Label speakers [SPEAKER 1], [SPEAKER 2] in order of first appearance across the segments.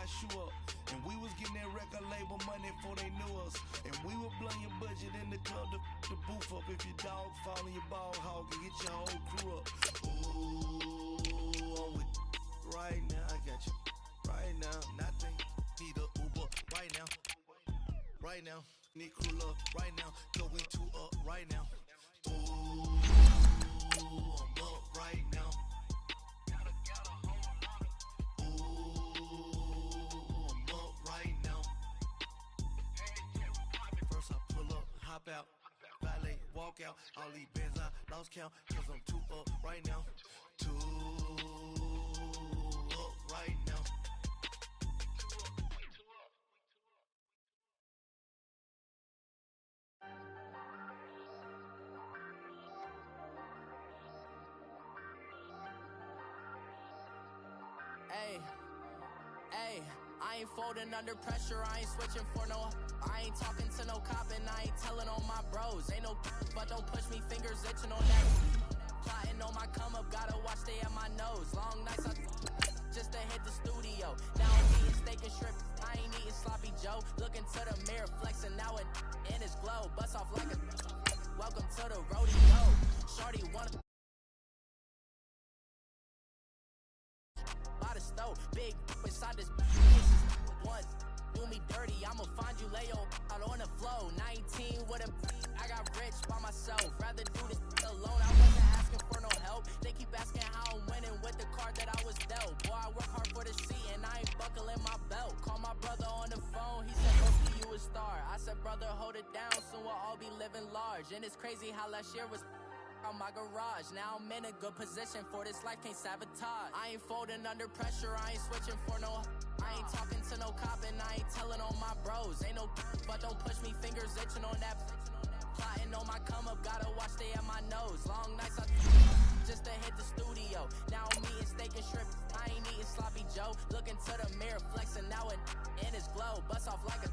[SPEAKER 1] shoe up. And we was getting that record label money before they knew us. And we were blowing your budget in the club to the booth up. If your dog fall in your ball hog and get your whole crew up. Ooh, I'm with right now. I got you right now. Nothing. Need a Uber right now. Right now. Need crew up right now. Go we two up right now. Ooh, I'm up right now. Hop out, valet, walk out, all these bands I lost count, cause I'm too up right now, too up right now.
[SPEAKER 2] Hey, I ain't folding under pressure, I ain't switching for no. I ain't talking to no cop and I ain't telling on my bros. Ain't no but don't push me, fingers itching on that. Plotting on my come up, gotta watch stay at my nose. Long nights just to hit the studio. Now I'm eating steak and shrimp, I ain't eating sloppy Joe. Looking to the mirror, flexing now it in his glow. Bust off like a welcome to the rodeo. Shorty wanna by the stove, big inside this once. Do me dirty, I'ma find you, lay out on the flow. 19 with a, I got rich by myself. Rather do this alone, I wasn't asking for no help. They keep asking how I'm winning with the card that I was dealt. Boy, I work hard for the seat and I ain't buckling my belt. Call my brother on the phone, he said, Broski, you a star. I said, brother, hold it down, soon we'll all be living large. And it's crazy how last year was on my garage. Now I'm in a good position for this life, can't sabotage. I ain't folding under pressure, I ain't switching for no. I ain't talking to no cop and I ain't telling on my bros. Ain't no but don't push me, fingers itching on that. Plotting on my come up, gotta watch stay at my nose. Long nights just to hit the studio. Now I'm eating steak and shrimp, I ain't eating sloppy Joe. Looking to the mirror, flexing now it in his glow. Bust off like a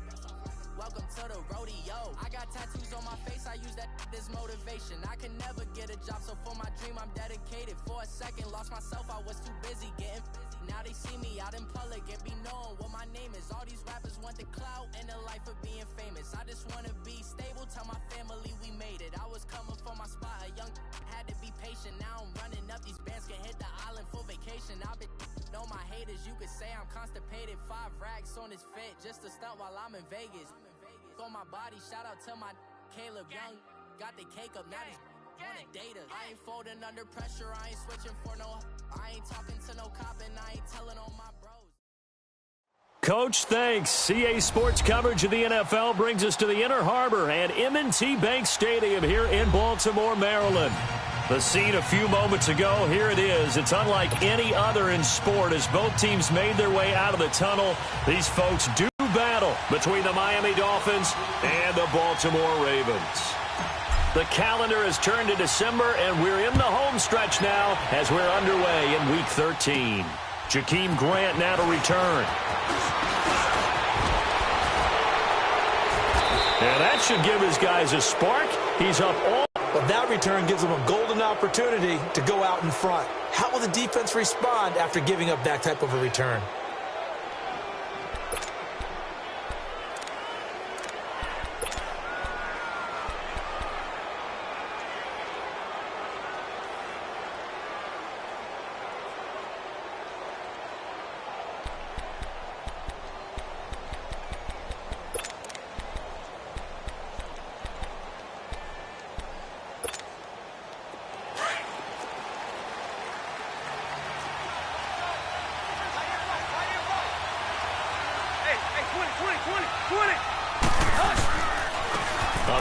[SPEAKER 2] welcome to the rodeo. I got tattoos on my face, I use that as motivation. I can never get a job, so for my dream I'm dedicated. For a second, lost myself, I was too busy getting busy. Now they see me out in public and be knowing what my name is. All these rappers want the clout and the life of being famous. I just wanna be stable, tell my family we made it. I was coming for my spot, a young had to be patient. Now I'm running up, these bands can hit the island for vacation. I've been know my haters, you could say I'm constipated. 5 racks on his fit, just to stunt while I'm in Vegas. On my body, shout out to my Caleb Young. Got the cake up, now these wanna date us. I ain't folding under pressure, I ain't switching for no. I ain't talking to no cop and I ain't telling on my bros.
[SPEAKER 3] Coach, thanks. CA Sports coverage of the NFL brings us to the Inner Harbor and M&T Bank Stadium here in Baltimore, Maryland. The scene a few moments ago, here it is. It's unlike any other in sport as both teams made their way out of the tunnel. These folks do battle between the Miami Dolphins and the Baltimore Ravens. The calendar has turned to December, and we're in the home stretch now as we're underway in Week 13. Jakeem Grant now to return. And that should give his guys a spark. He's up all.
[SPEAKER 4] But that return gives them a golden opportunity to go out in front. How will the defense respond after giving up that type of a return?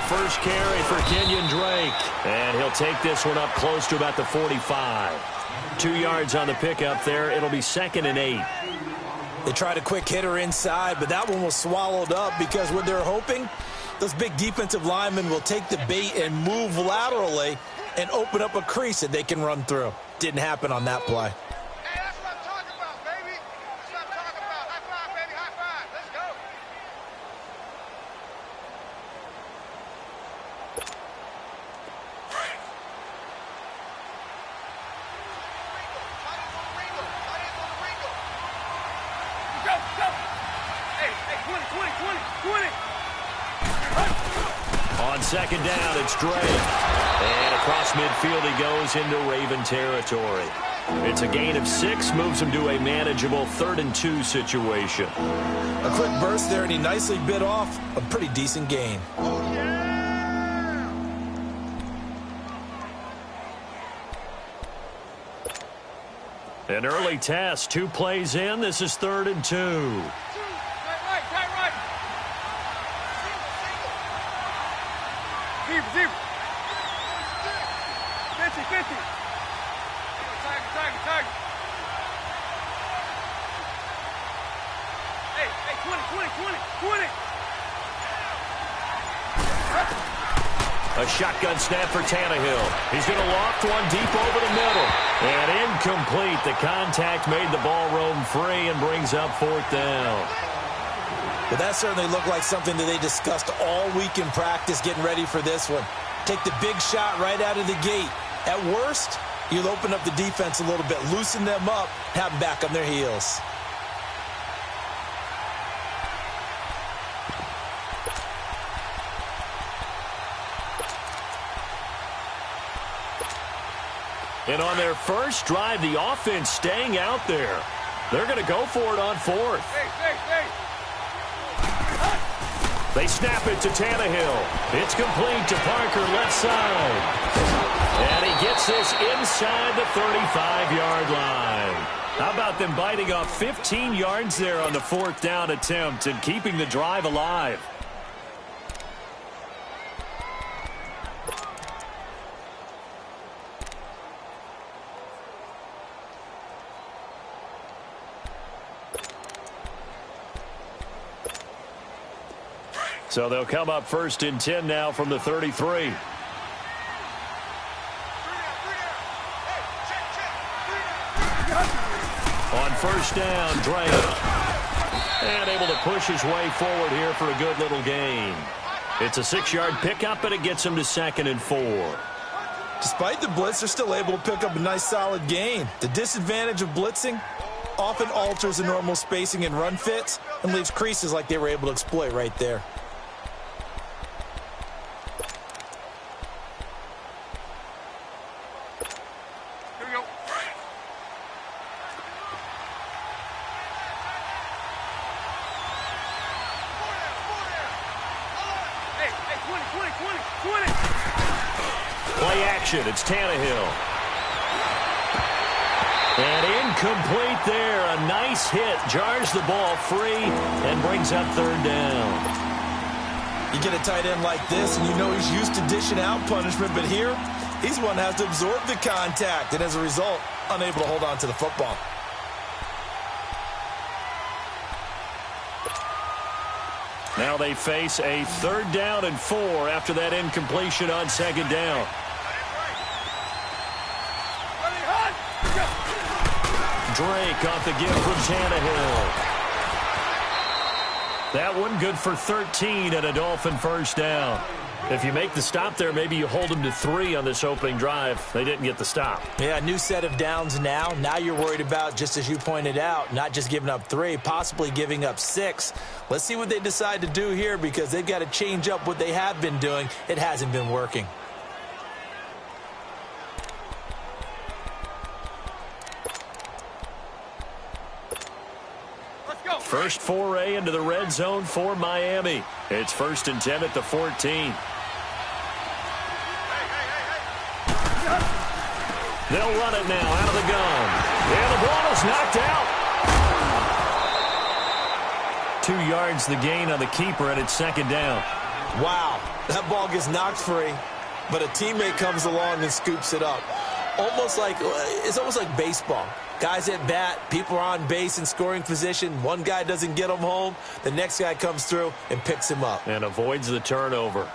[SPEAKER 3] First carry for Kenyon Drake, and he'll take this one up close to about the 45. 2 yards on the pickup there. It'll be 2nd and 8.
[SPEAKER 4] They tried a quick hitter inside, but that one was swallowed up because what they're hoping, those big defensive linemen will take the bait and move laterally and open up a crease that they can run through. Didn't happen on that play.
[SPEAKER 5] Hey, that's what I'm talking about, baby. That's what I'm talking about. High five, baby, high five. Let's go. Go, go.
[SPEAKER 3] second down, it's Drake. And across midfield he goes into Raven territory. It's a gain of 6, moves him to a manageable 3rd and 2 situation.
[SPEAKER 4] A quick burst there, and he nicely bit off a pretty decent gain.
[SPEAKER 3] An early test, 2 plays in. This is 3rd and 2.
[SPEAKER 5] Right. Zero. 50. Target. Hey, 20.
[SPEAKER 3] A shotgun snap for Tannehill. He's going to loft one deep over the middle. And incomplete. The contact made the ball roam free and brings up 4th down.
[SPEAKER 4] Well, that certainly looked like something that they discussed all week in practice getting ready for this one. Take the big shot right out of the gate. At worst, you'll open up the defense a little bit, loosen them up, have them back on their heels.
[SPEAKER 3] And on their first drive, the offense staying out there. They're going to go for it on 4th.
[SPEAKER 5] Hey.
[SPEAKER 3] They snap it to Tannehill. It's complete to Parker, left side. And he gets this inside the 35-yard line. How about them biting off 15 yards there on the 4th down attempt and keeping the drive alive? So they'll come up 1st and 10 now from the 33. On 1st down, Drake. And able to push his way forward here for a good little gain. It's a 6-yard pickup, but it gets him to 2nd and 4.
[SPEAKER 4] Despite the blitz, they're still able to pick up a nice solid gain. The disadvantage of blitzing often alters the normal spacing and run fits and leaves creases like they were able to exploit right there.
[SPEAKER 3] Play action. It's Tannehill. And incomplete there. A nice hit. Jars the ball free and brings up 3rd down.
[SPEAKER 4] You get a tight end like this, and you know he's used to dishing out punishment, but here, he's one that has to absorb the contact, and as a result, unable to hold on to the football.
[SPEAKER 3] Now they face a 3rd down and 4 after that incompletion on 2nd down. Drake off the give from Tannehill. That one good for 13 and a Dolphin 1st down. If you make the stop there, maybe you hold them to 3 on this opening drive. They didn't get the stop.
[SPEAKER 4] Yeah, new set of downs now. Now you're worried about, just as you pointed out, not just giving up 3, possibly giving up 6. Let's see what they decide to do here because they've got to change up what they have been doing. It hasn't been working.
[SPEAKER 3] First foray into the red zone for Miami. It's 1st and 10 at the 14. They'll run it now out of the gun. And the ball is knocked out. 2 yards the gain on the keeper, and it's 2nd down.
[SPEAKER 4] Wow, that ball gets knocked free, but a teammate comes along and scoops it up. It's almost like baseball. Guys at bat, people are on base in scoring position. One guy doesn't get him home. The next guy comes through and picks him up.
[SPEAKER 3] And avoids the turnover.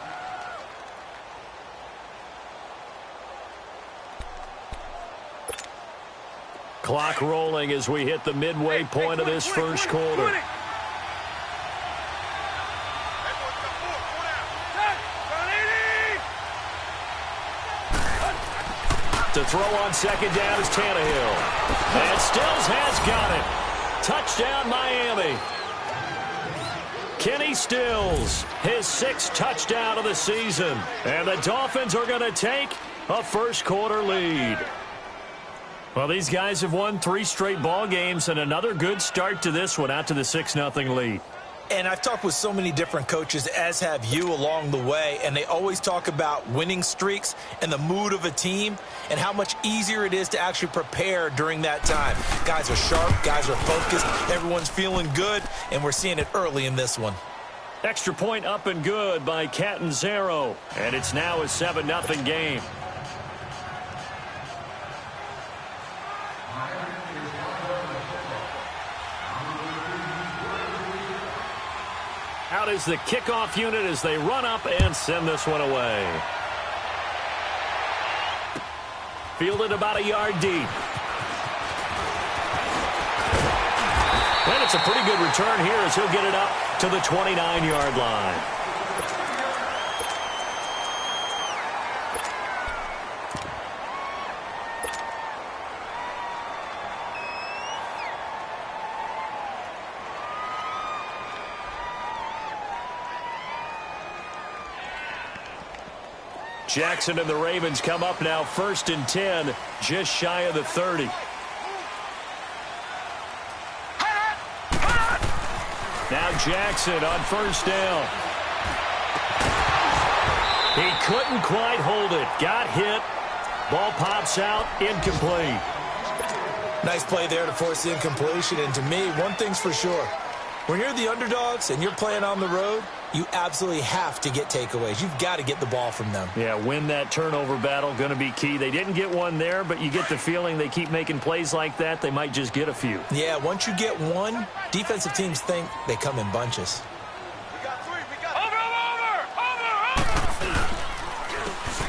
[SPEAKER 3] Clock rolling as we hit the midway point of this first quarter. To throw on 2nd down is Tannehill. And Stills has got it. Touchdown, Miami. Kenny Stills, his 6th touchdown of the season. And the Dolphins are going to take a first-quarter lead. Well, these guys have won 3 straight ball games and another good start to this one out to the 6-0 lead.
[SPEAKER 4] And I've talked with so many different coaches, as have you, along the way, and they always talk about winning streaks and the mood of a team and how much easier it is to actually prepare during that time. Guys are sharp, guys are focused, everyone's feeling good, and we're seeing it early in this one.
[SPEAKER 3] Extra point up and good by Catanzaro, and it's now a 7-0 game. Out is the kickoff unit as they run up and send this one away. Fielded about a yard deep. And it's a pretty good return here as he'll get it up to the 29-yard line. Jackson and the Ravens come up now 1st and 10, just shy of the 30. Now Jackson on 1st down. He couldn't quite hold it. Got hit. Ball pops out, incomplete.
[SPEAKER 4] Nice play there to force the incompletion. And to me, one thing's for sure. When you're the underdogs and you're playing on the road, you absolutely have to get takeaways. You've got to get the ball from them.
[SPEAKER 3] Yeah, win that turnover battle, going to be key. They didn't get one there, but you get the feeling they keep making plays like that, they might just get a few.
[SPEAKER 4] Yeah, once you get one, defensive teams think they come in bunches.
[SPEAKER 5] We got 3. We got over.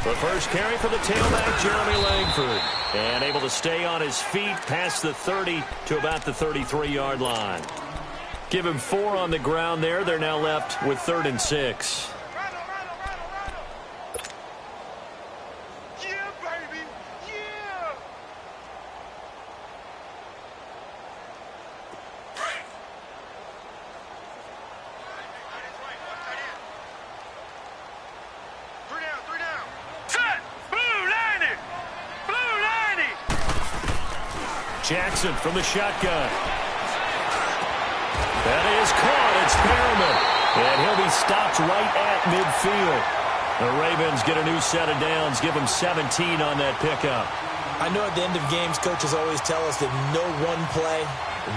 [SPEAKER 3] The first carry for the tailback, Jeremy Langford. And able to stay on his feet past the 30 to about the 33-yard line. Give him 4 on the ground there. They're now left with 3rd and 6.
[SPEAKER 5] Yeah, baby. Yeah. Three down. Set. Blue 90. Blue 90.
[SPEAKER 3] Jackson from the shotgun. That is caught. It's Perriman. And he'll be stopped right at midfield. The Ravens get a new set of downs. Give them 17 on that pickup.
[SPEAKER 4] I know at the end of games, coaches always tell us that no one play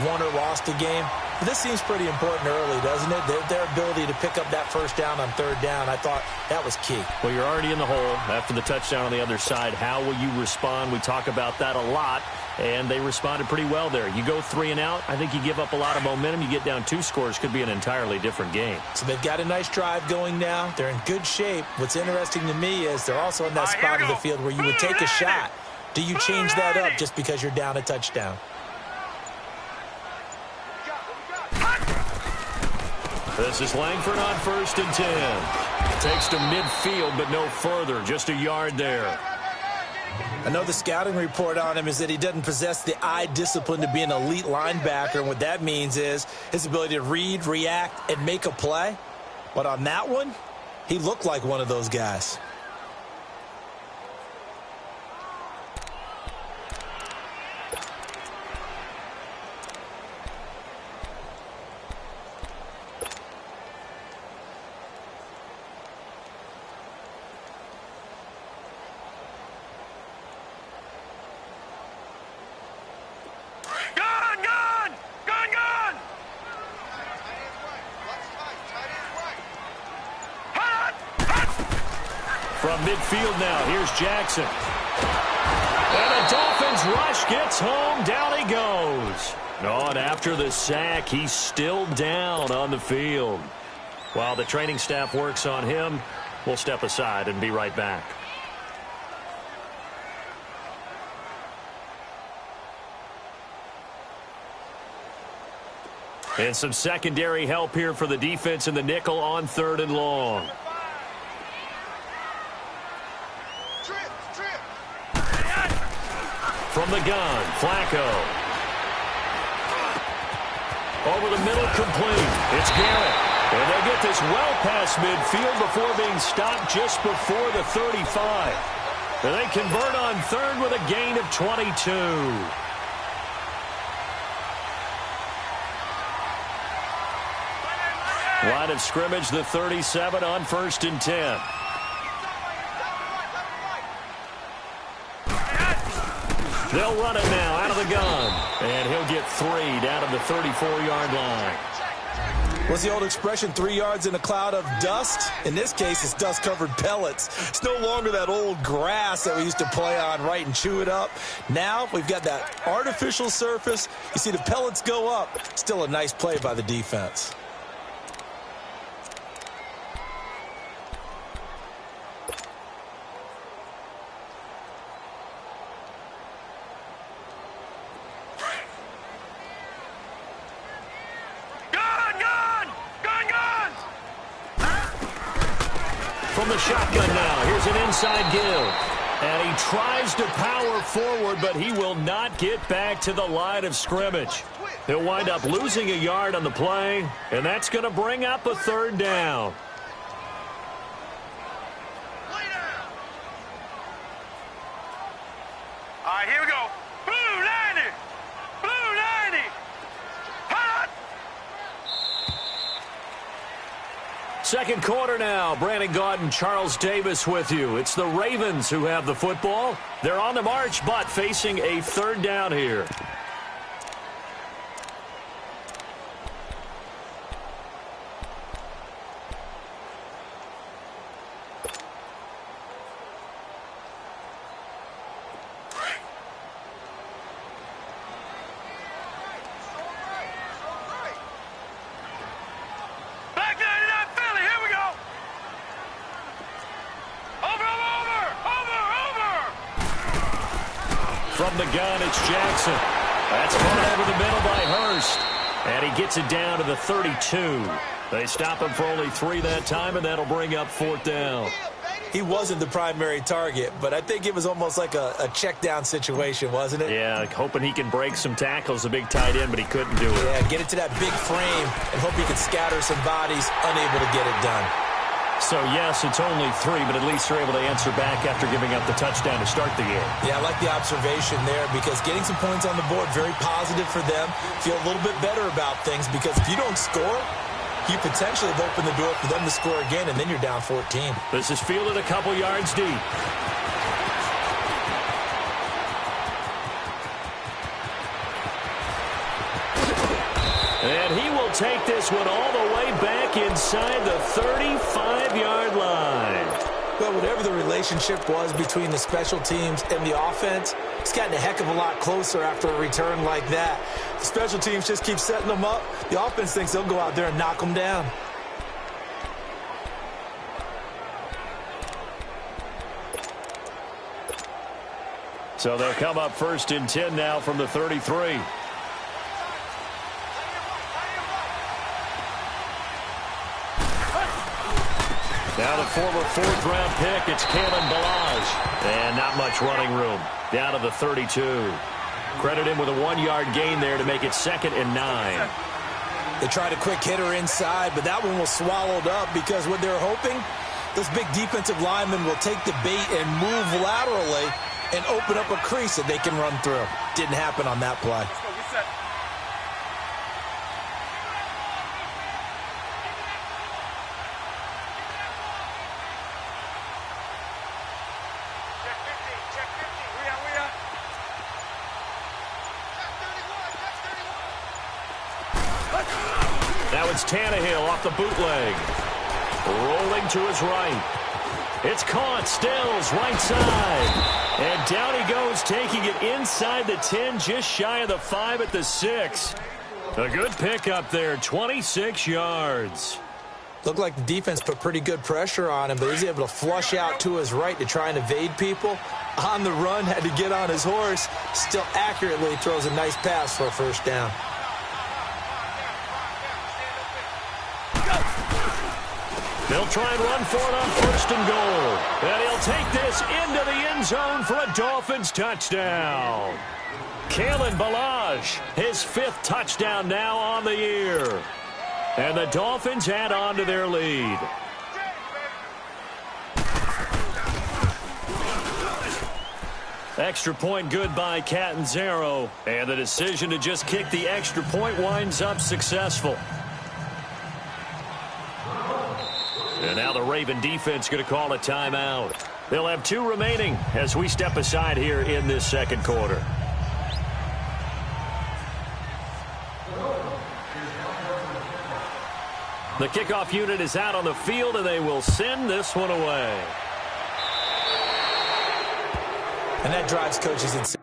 [SPEAKER 4] won or lost a game. But this seems pretty important early, doesn't it? Their ability to pick up that 1st down on 3rd down, I thought that was key.
[SPEAKER 3] Well, you're already in the hole after the touchdown on the other side. How will you respond? We talk about that a lot. And they responded pretty well there. You go 3 and out, I think you give up a lot of momentum. You get down 2 scores, could be an entirely different game.
[SPEAKER 4] So they've got a nice drive going now. They're in good shape. What's interesting to me is they're also in that spot of the field where you would take a shot. Do you change that up just because you're down a touchdown?
[SPEAKER 3] This is Langford on 1st and 10. Takes to midfield, but no further. Just a yard there.
[SPEAKER 4] I know the scouting report on him is that he doesn't possess the eye discipline to be an elite linebacker, and what that means is his ability to read, react, and make a play. But on that one, he looked like one of those guys.
[SPEAKER 3] From midfield now, here's Jackson. And the Dolphins rush gets home. Down he goes. Oh, and after the sack, he's still down on the field. While the training staff works on him, we'll step aside and be right back. And some secondary help here for the defense in the nickel on 3rd and long. From the gun, Flacco. Over the middle, complete. It's Garrett. And they get this well past midfield before being stopped just before the 35. And they convert on third with a gain of 22. Line of scrimmage, the 37 on 1st and 10. They'll run it now out of the gun. And he'll get 3 down to the 34-yard line.
[SPEAKER 4] What's the old expression, 3 yards in a cloud of dust? In this case, it's dust-covered pellets. It's no longer that old grass that we used to play on, right, and chew it up. Now we've got that artificial surface. You see the pellets go up. Still a nice play by the defense.
[SPEAKER 3] From the shotgun now, here's an inside give. And he tries to power forward, but he will not get back to the line of scrimmage. He'll wind up losing a yard on the play, and that's going to bring up a 3rd down.
[SPEAKER 5] All right, here we go. Blue 90. Blue 90. Hot.
[SPEAKER 3] Second quarter now. Brandon Gaudin, Charles Davis with you. It's the Ravens who have the football. They're on the march, but facing a 3rd down here. From the gun, it's Jackson. That's fought over the middle by Hurst. And he gets it down to the 32. They stop him for only 3 that time, and that'll bring up 4th down.
[SPEAKER 4] He wasn't the primary target, but I think it was almost like a check down situation, wasn't it?
[SPEAKER 3] Yeah, hoping he can break some tackles, a big tight end, but he couldn't do it.
[SPEAKER 4] Yeah, get it to that big frame and hope he can scatter some bodies, unable to get it done.
[SPEAKER 3] So, yes, it's only 3, but at least they're able to answer back after giving up the touchdown to start the game.
[SPEAKER 4] Yeah, I like the observation there because getting some points on the board, very positive for them. Feel a little bit better about things because if you don't score, you potentially have opened the door for them to score again, and then you're down 14.
[SPEAKER 3] This is fielded a couple yards deep. And he will take this one all the way back inside the 35-yard line.
[SPEAKER 4] Well, whatever the relationship was between the special teams and the offense, it's gotten a heck of a lot closer after a return like that. The special teams just keep setting them up. The offense thinks they'll go out there and knock them down.
[SPEAKER 3] So they'll come up 1st and 10 now from the 33. Now the former 4th-round pick, it's Kalen Ballage. And not much running room. Down to the 32. Credit him with a 1-yard gain there to make it 2nd and 9.
[SPEAKER 4] They tried a quick hitter inside, but that one was swallowed up because what they're hoping, those big defensive linemen will take the bait and move laterally and open up a crease that they can run through. Didn't happen on that play.
[SPEAKER 3] Now it's Tannehill off the bootleg. Rolling to his right. It's caught. Stills right side. And down he goes, taking it inside the 10, just shy of the 5 at the 6. A good pickup there, 26 yards.
[SPEAKER 4] Looked like the defense put pretty good pressure on him, but he was able to flush out to his right to try and evade people. On the run, had to get on his horse. Still accurately throws a nice pass for a 1st down.
[SPEAKER 3] They'll try and run for it on 1st and goal. And he'll take this into the end zone for a Dolphins touchdown. Kalen Ballage, his 5th touchdown now on the year. And the Dolphins add on to their lead. Extra point good by Catanzaro. And the decision to just kick the extra point winds up successful. And now the Raven defense going to call a timeout. They'll have 2 remaining as we step aside here in this second quarter. The kickoff unit is out on the field, and they will send this one away.
[SPEAKER 4] And that drives coaches insane.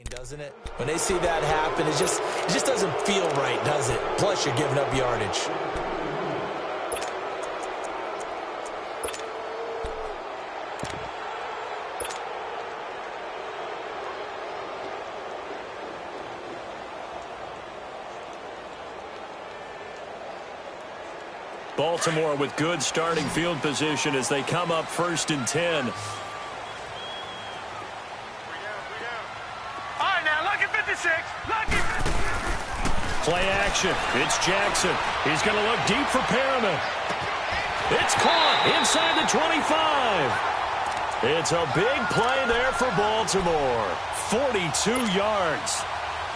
[SPEAKER 4] Doesn't it? When they see that happen, it just doesn't feel right, does it? Plus, you're giving up yardage.
[SPEAKER 3] Baltimore with good starting field position as they come up 1st and 10. Play action. It's Jackson. He's going to look deep for Perriman. It's caught inside the 25. It's a big play there for Baltimore. 42 yards.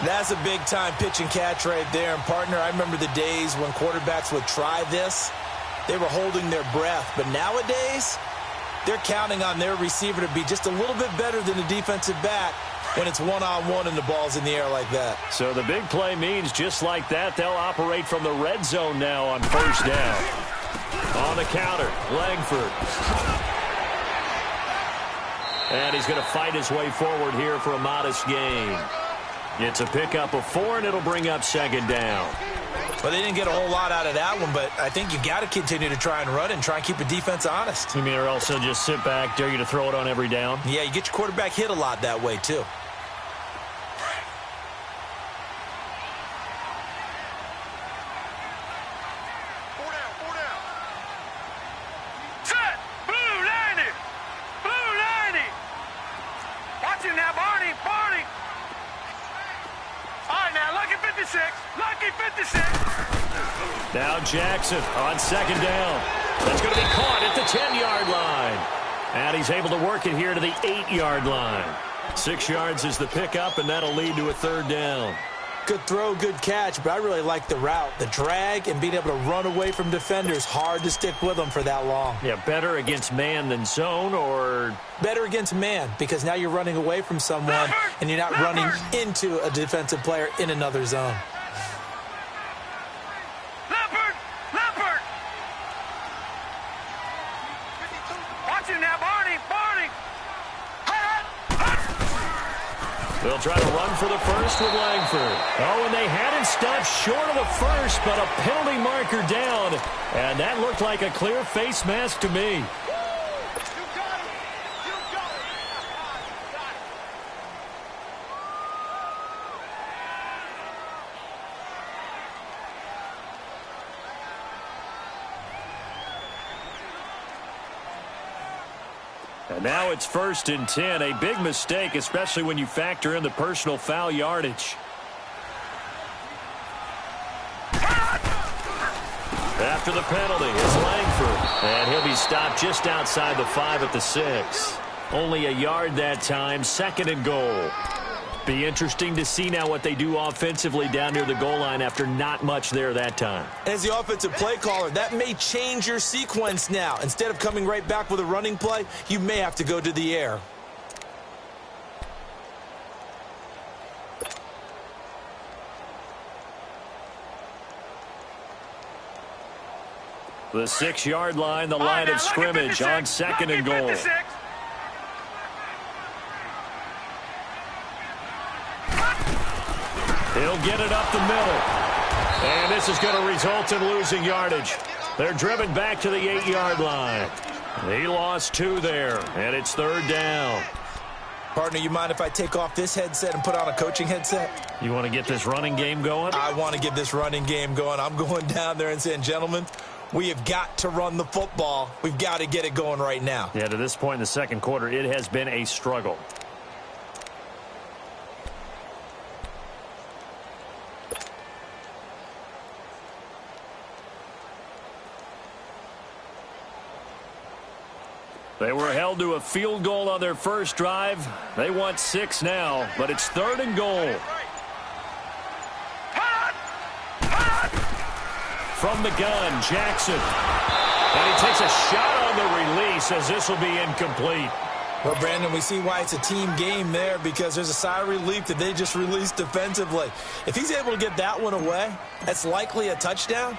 [SPEAKER 4] That's a big-time pitch and catch right there. And, partner, I remember the days when quarterbacks would try this. They were holding their breath. But nowadays, they're counting on their receiver to be just a little bit better than the defensive back when it's one-on-one and the ball's in the air like that.
[SPEAKER 3] So the big play means just like that, they'll operate from the red zone now on 1st down. On the counter, Langford. And he's going to fight his way forward here for a modest gain. It's a pickup of 4, and it'll bring up 2nd down.
[SPEAKER 4] Well, they didn't get a whole lot out of that one, but I think you got to continue to try and run and try and keep the defense honest.
[SPEAKER 3] You mean or else they'll just sit back, dare you to throw it on every down?
[SPEAKER 4] Yeah, you get your quarterback hit a lot that way, too.
[SPEAKER 3] Now Jackson on 2nd down. That's going to be caught at the 10-yard line. And he's able to work it here to the 8-yard line. 6 yards is the pickup, and that'll lead to a 3rd down.
[SPEAKER 4] Good throw, good catch, but I really like the route. The drag and being able to run away from defenders. Hard to stick with them for that long.
[SPEAKER 3] Yeah, better against man than zone, or?
[SPEAKER 4] Better against man, because now you're running away from someone, and you're not running into a defensive player in another zone.
[SPEAKER 3] They'll try to run for the first with Langford. Oh, and they had it stopped short of the first, but a penalty marker down. And that looked like a clear face mask to me. And now it's 1st and 10. A big mistake, especially when you factor in the personal foul yardage. After the penalty is Langford. And he'll be stopped just outside the 5 at the 6. Only a yard that time, 2nd and goal. Be interesting to see now what they do offensively down near the goal line after not much there that time.
[SPEAKER 4] As the offensive play caller, that may change your sequence now. Instead of coming right back with a running play, you may have to go to the air.
[SPEAKER 3] The 6-yard line, the line of scrimmage on 2nd and goal. He'll get it up the middle. And this is going to result in losing yardage. They're driven back to the 8-yard line. He lost 2 there, and it's 3rd down.
[SPEAKER 4] Partner, you mind if I take off this headset and put on a coaching headset?
[SPEAKER 3] You want to get this running game going?
[SPEAKER 4] I want to get this running game going. I'm going down there and saying, gentlemen, we have got to run the football. We've got to get it going right now.
[SPEAKER 3] Yeah, to this point in the second quarter, it has been a struggle. They were held to a field goal on their first drive. They want 6 now, but it's 3rd and goal. From the gun, Jackson. And he takes a shot on the release as this will be incomplete.
[SPEAKER 4] Well, Brandon, we see why it's a team game there because there's a sigh of relief that they just released defensively. If he's able to get that one away, that's likely a touchdown.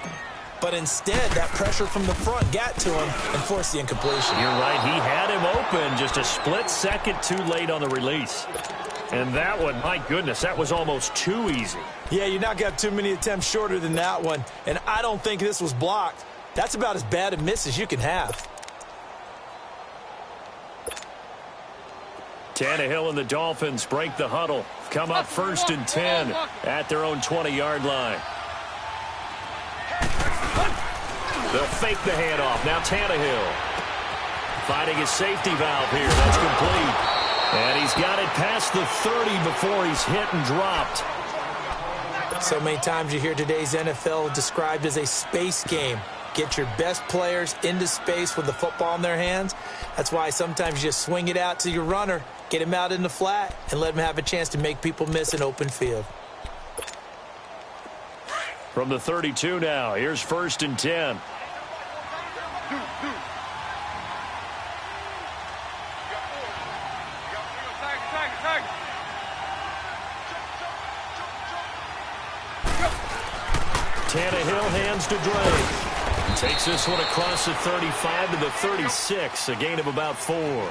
[SPEAKER 4] But instead, that pressure from the front got to him and forced the incompletion.
[SPEAKER 3] You're right. He had him open just a split second too late on the release. And that one, my goodness, that was almost too easy.
[SPEAKER 4] Yeah, you're not going to have too many attempts shorter than that one. And I don't think this was blocked. That's about as bad a miss as you can have.
[SPEAKER 3] Tannehill and the Dolphins break the huddle. Come up 1st and 10 at their own 20-yard line. They'll fake the handoff. Now Tannehill finding his safety valve here. That's complete. And he's got it past the 30 before he's hit and dropped.
[SPEAKER 4] So many times you hear today's NFL described as a space game. Get your best players into space with the football in their hands. That's why sometimes you just swing it out to your runner, get him out in the flat, and let him have a chance to make people miss an open field.
[SPEAKER 3] From the 32 now, here's 1st and 10. Tannehill hands to Drake. Takes this one across the 35 to the 36, a gain of about 4.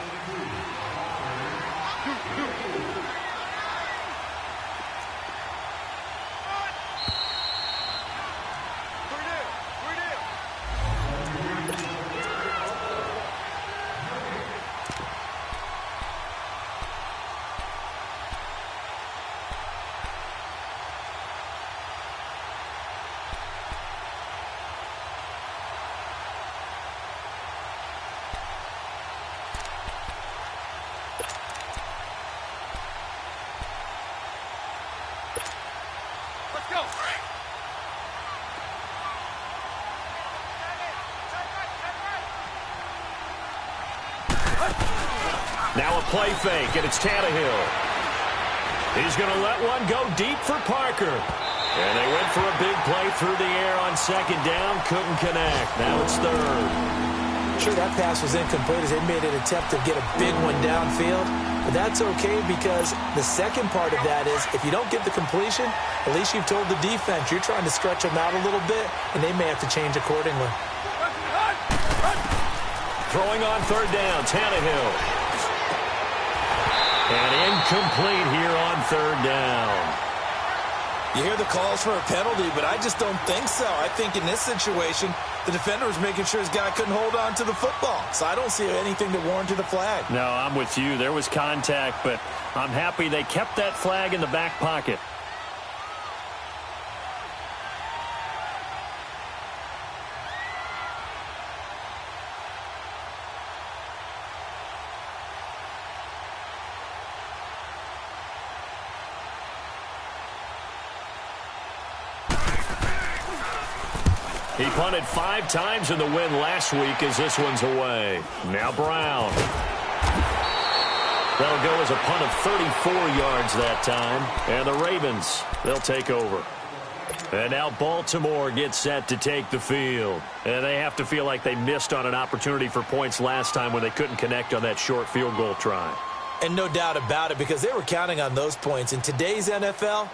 [SPEAKER 3] Now a play fake, and it's Tannehill. He's going to let one go deep for Parker. And they went for a big play through the air on 2nd down. Couldn't connect. Now it's 3rd.
[SPEAKER 4] Sure, that pass was incomplete as they made an attempt to get a big one downfield. But that's okay because the second part of that is if you don't get the completion, at least you've told the defense you're trying to stretch them out a little bit, and they may have to change accordingly.
[SPEAKER 3] Throwing on 3rd down, Tannehill. And incomplete here on 3rd down.
[SPEAKER 4] You hear the calls for a penalty, but I just don't think so. I think in this situation, the defender was making sure his guy couldn't hold on to the football. So I don't see anything that warranted a flag.
[SPEAKER 3] No, I'm with you. There was contact, but I'm happy they kept that flag in the back pocket. He punted 5 times in the win last week as this one's away. Now Brown. That'll go as a punt of 34 yards that time. And the Ravens, they'll take over. And now Baltimore gets set to take the field. And they have to feel like they missed on an opportunity for points last time when they couldn't connect on that short field goal try.
[SPEAKER 4] And no doubt about it because they were counting on those points. In today's NFL,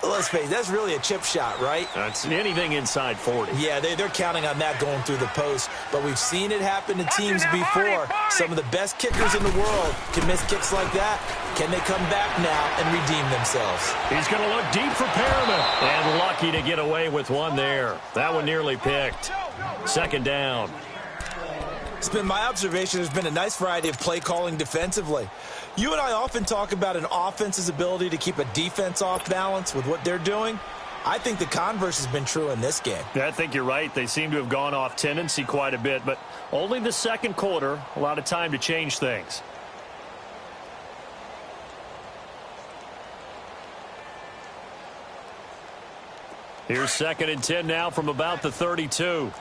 [SPEAKER 4] let's face it, that's really a chip shot, right?
[SPEAKER 3] That's anything inside 40.
[SPEAKER 4] Yeah, they're counting on that going through the post. But we've seen it happen to teams before. Some of the best kickers in the world can miss kicks like that. Can they come back now and redeem themselves?
[SPEAKER 3] He's going to look deep for Perriman. And lucky to get away with one there. That one nearly picked. Second down.
[SPEAKER 4] It's been my observation there's been a nice variety of play calling defensively. You and I often talk about an offense's ability to keep a defense off balance with what they're doing. I think the converse has been true in this game.
[SPEAKER 3] Yeah, I think you're right. They seem to have gone off tendency quite a bit, but only the second quarter, a lot of time to change things. Here's 2nd and 10 now from about the 32.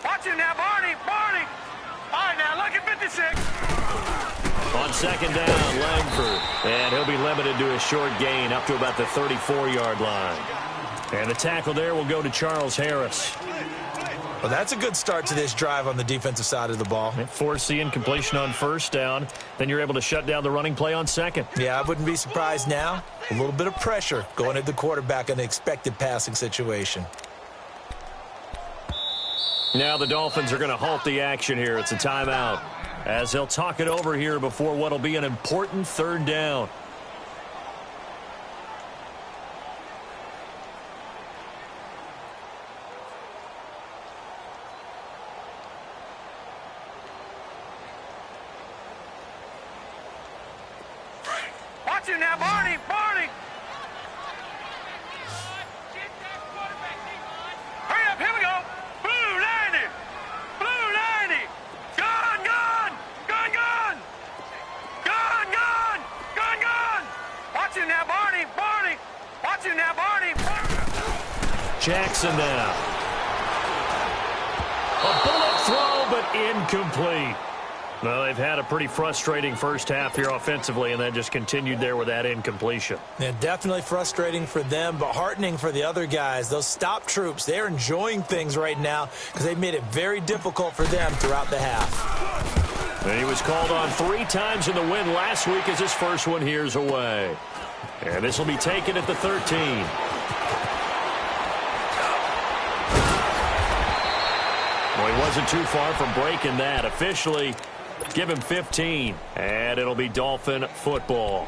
[SPEAKER 5] Watch him now, Barney. Barney. All right, now, look at 56.
[SPEAKER 3] On second down, Langford. And he'll be limited to a short gain up to about the 34-yard line. And the tackle there will go to Charles Harris.
[SPEAKER 4] Well, that's a good start to this drive on the defensive side of the ball.
[SPEAKER 3] Force the incompletion on first down. Then you're able to shut down the running play on second.
[SPEAKER 4] Yeah, I wouldn't be surprised now. A little bit of pressure going at the quarterback in the expected passing situation.
[SPEAKER 3] Now the Dolphins are going to halt the action here. It's a timeout as they'll talk it over here before what will be an important third down.
[SPEAKER 5] Watch him now, Barney. Barney. Hurry up, here we go. Blue 90. Blue 90. Gone, gone. Gone, gone. Gone, gone. Gone, gone. Watch him now, Barney. Barney. Watch him now, Barney.
[SPEAKER 3] Jackson now. A bullet throw, but incomplete. Well, they've had a pretty frustrating first half here offensively, and then just continued there with that incompletion.
[SPEAKER 4] Yeah, definitely frustrating for them, but heartening for the other guys. Those stop troops, they're enjoying things right now because they've made it very difficult for them throughout the half.
[SPEAKER 3] And he was called on 3 times in the win last week as his first one here's away. And this will be taken at the 13. Well, he wasn't too far from breaking that. Officially, give him 15, and it'll be Dolphin football.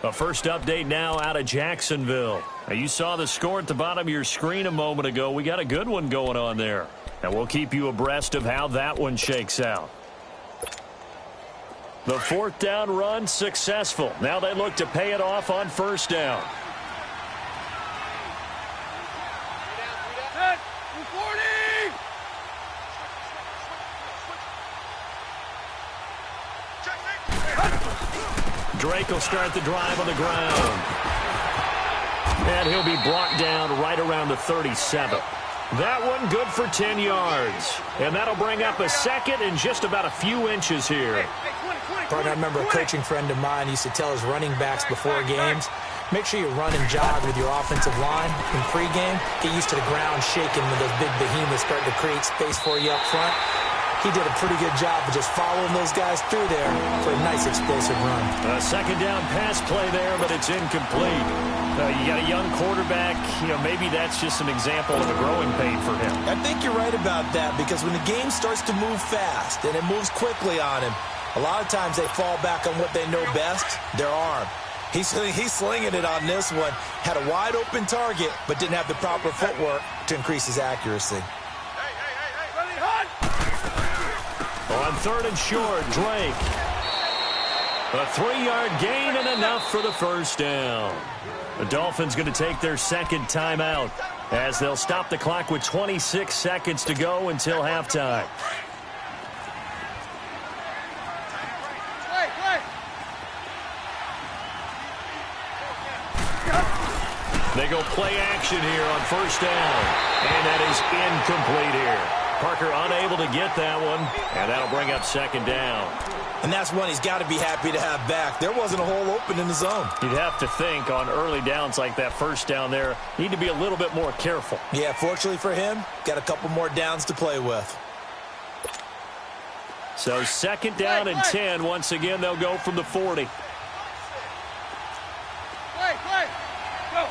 [SPEAKER 3] A first update now out of Jacksonville. Now, you saw the score at the bottom of your screen a moment ago. We got a good one going on there. And we'll keep you abreast of how that one shakes out. The 4th down run successful. Now they look to pay it off on first down. Drake will start the drive on the ground. And he'll be brought down right around the 37. That one good for 10 yards. And that'll bring up a second and just about a few inches here.
[SPEAKER 4] Partner, I remember a coaching friend of mine used to tell his running backs before games, make sure you run and jog with your offensive line in pregame. Get used to the ground shaking when those big behemoths start to create space for you up front. He did a pretty good job of just following those guys through there for a nice explosive run.
[SPEAKER 3] A second down pass play there, but it's incomplete. You got a young quarterback. Maybe that's just an example of a growing pain for him.
[SPEAKER 4] I think you're right about that because when the game starts to move fast and it moves quickly on him, a lot of times they fall back on what they know best, their arm. He's slinging it on this one. Had a wide open target, but didn't have the proper footwork to increase his accuracy.
[SPEAKER 3] On 3rd and short, Drake. A 3-yard gain and enough for the first down. The Dolphins going to take their second timeout as they'll stop the clock with 26 seconds to go until halftime. They go play action here on first down. And that is incomplete here. Parker unable to get that one, and that'll bring up second down.
[SPEAKER 4] And that's one he's got to be happy to have back. There wasn't a hole open in the zone.
[SPEAKER 3] You'd have to think on early downs like that first down there, need to be a little bit more careful.
[SPEAKER 4] Yeah, fortunately for him, got a couple more downs to play with.
[SPEAKER 3] So second down and 10. Once again, they'll go from the 40.
[SPEAKER 5] play. Go.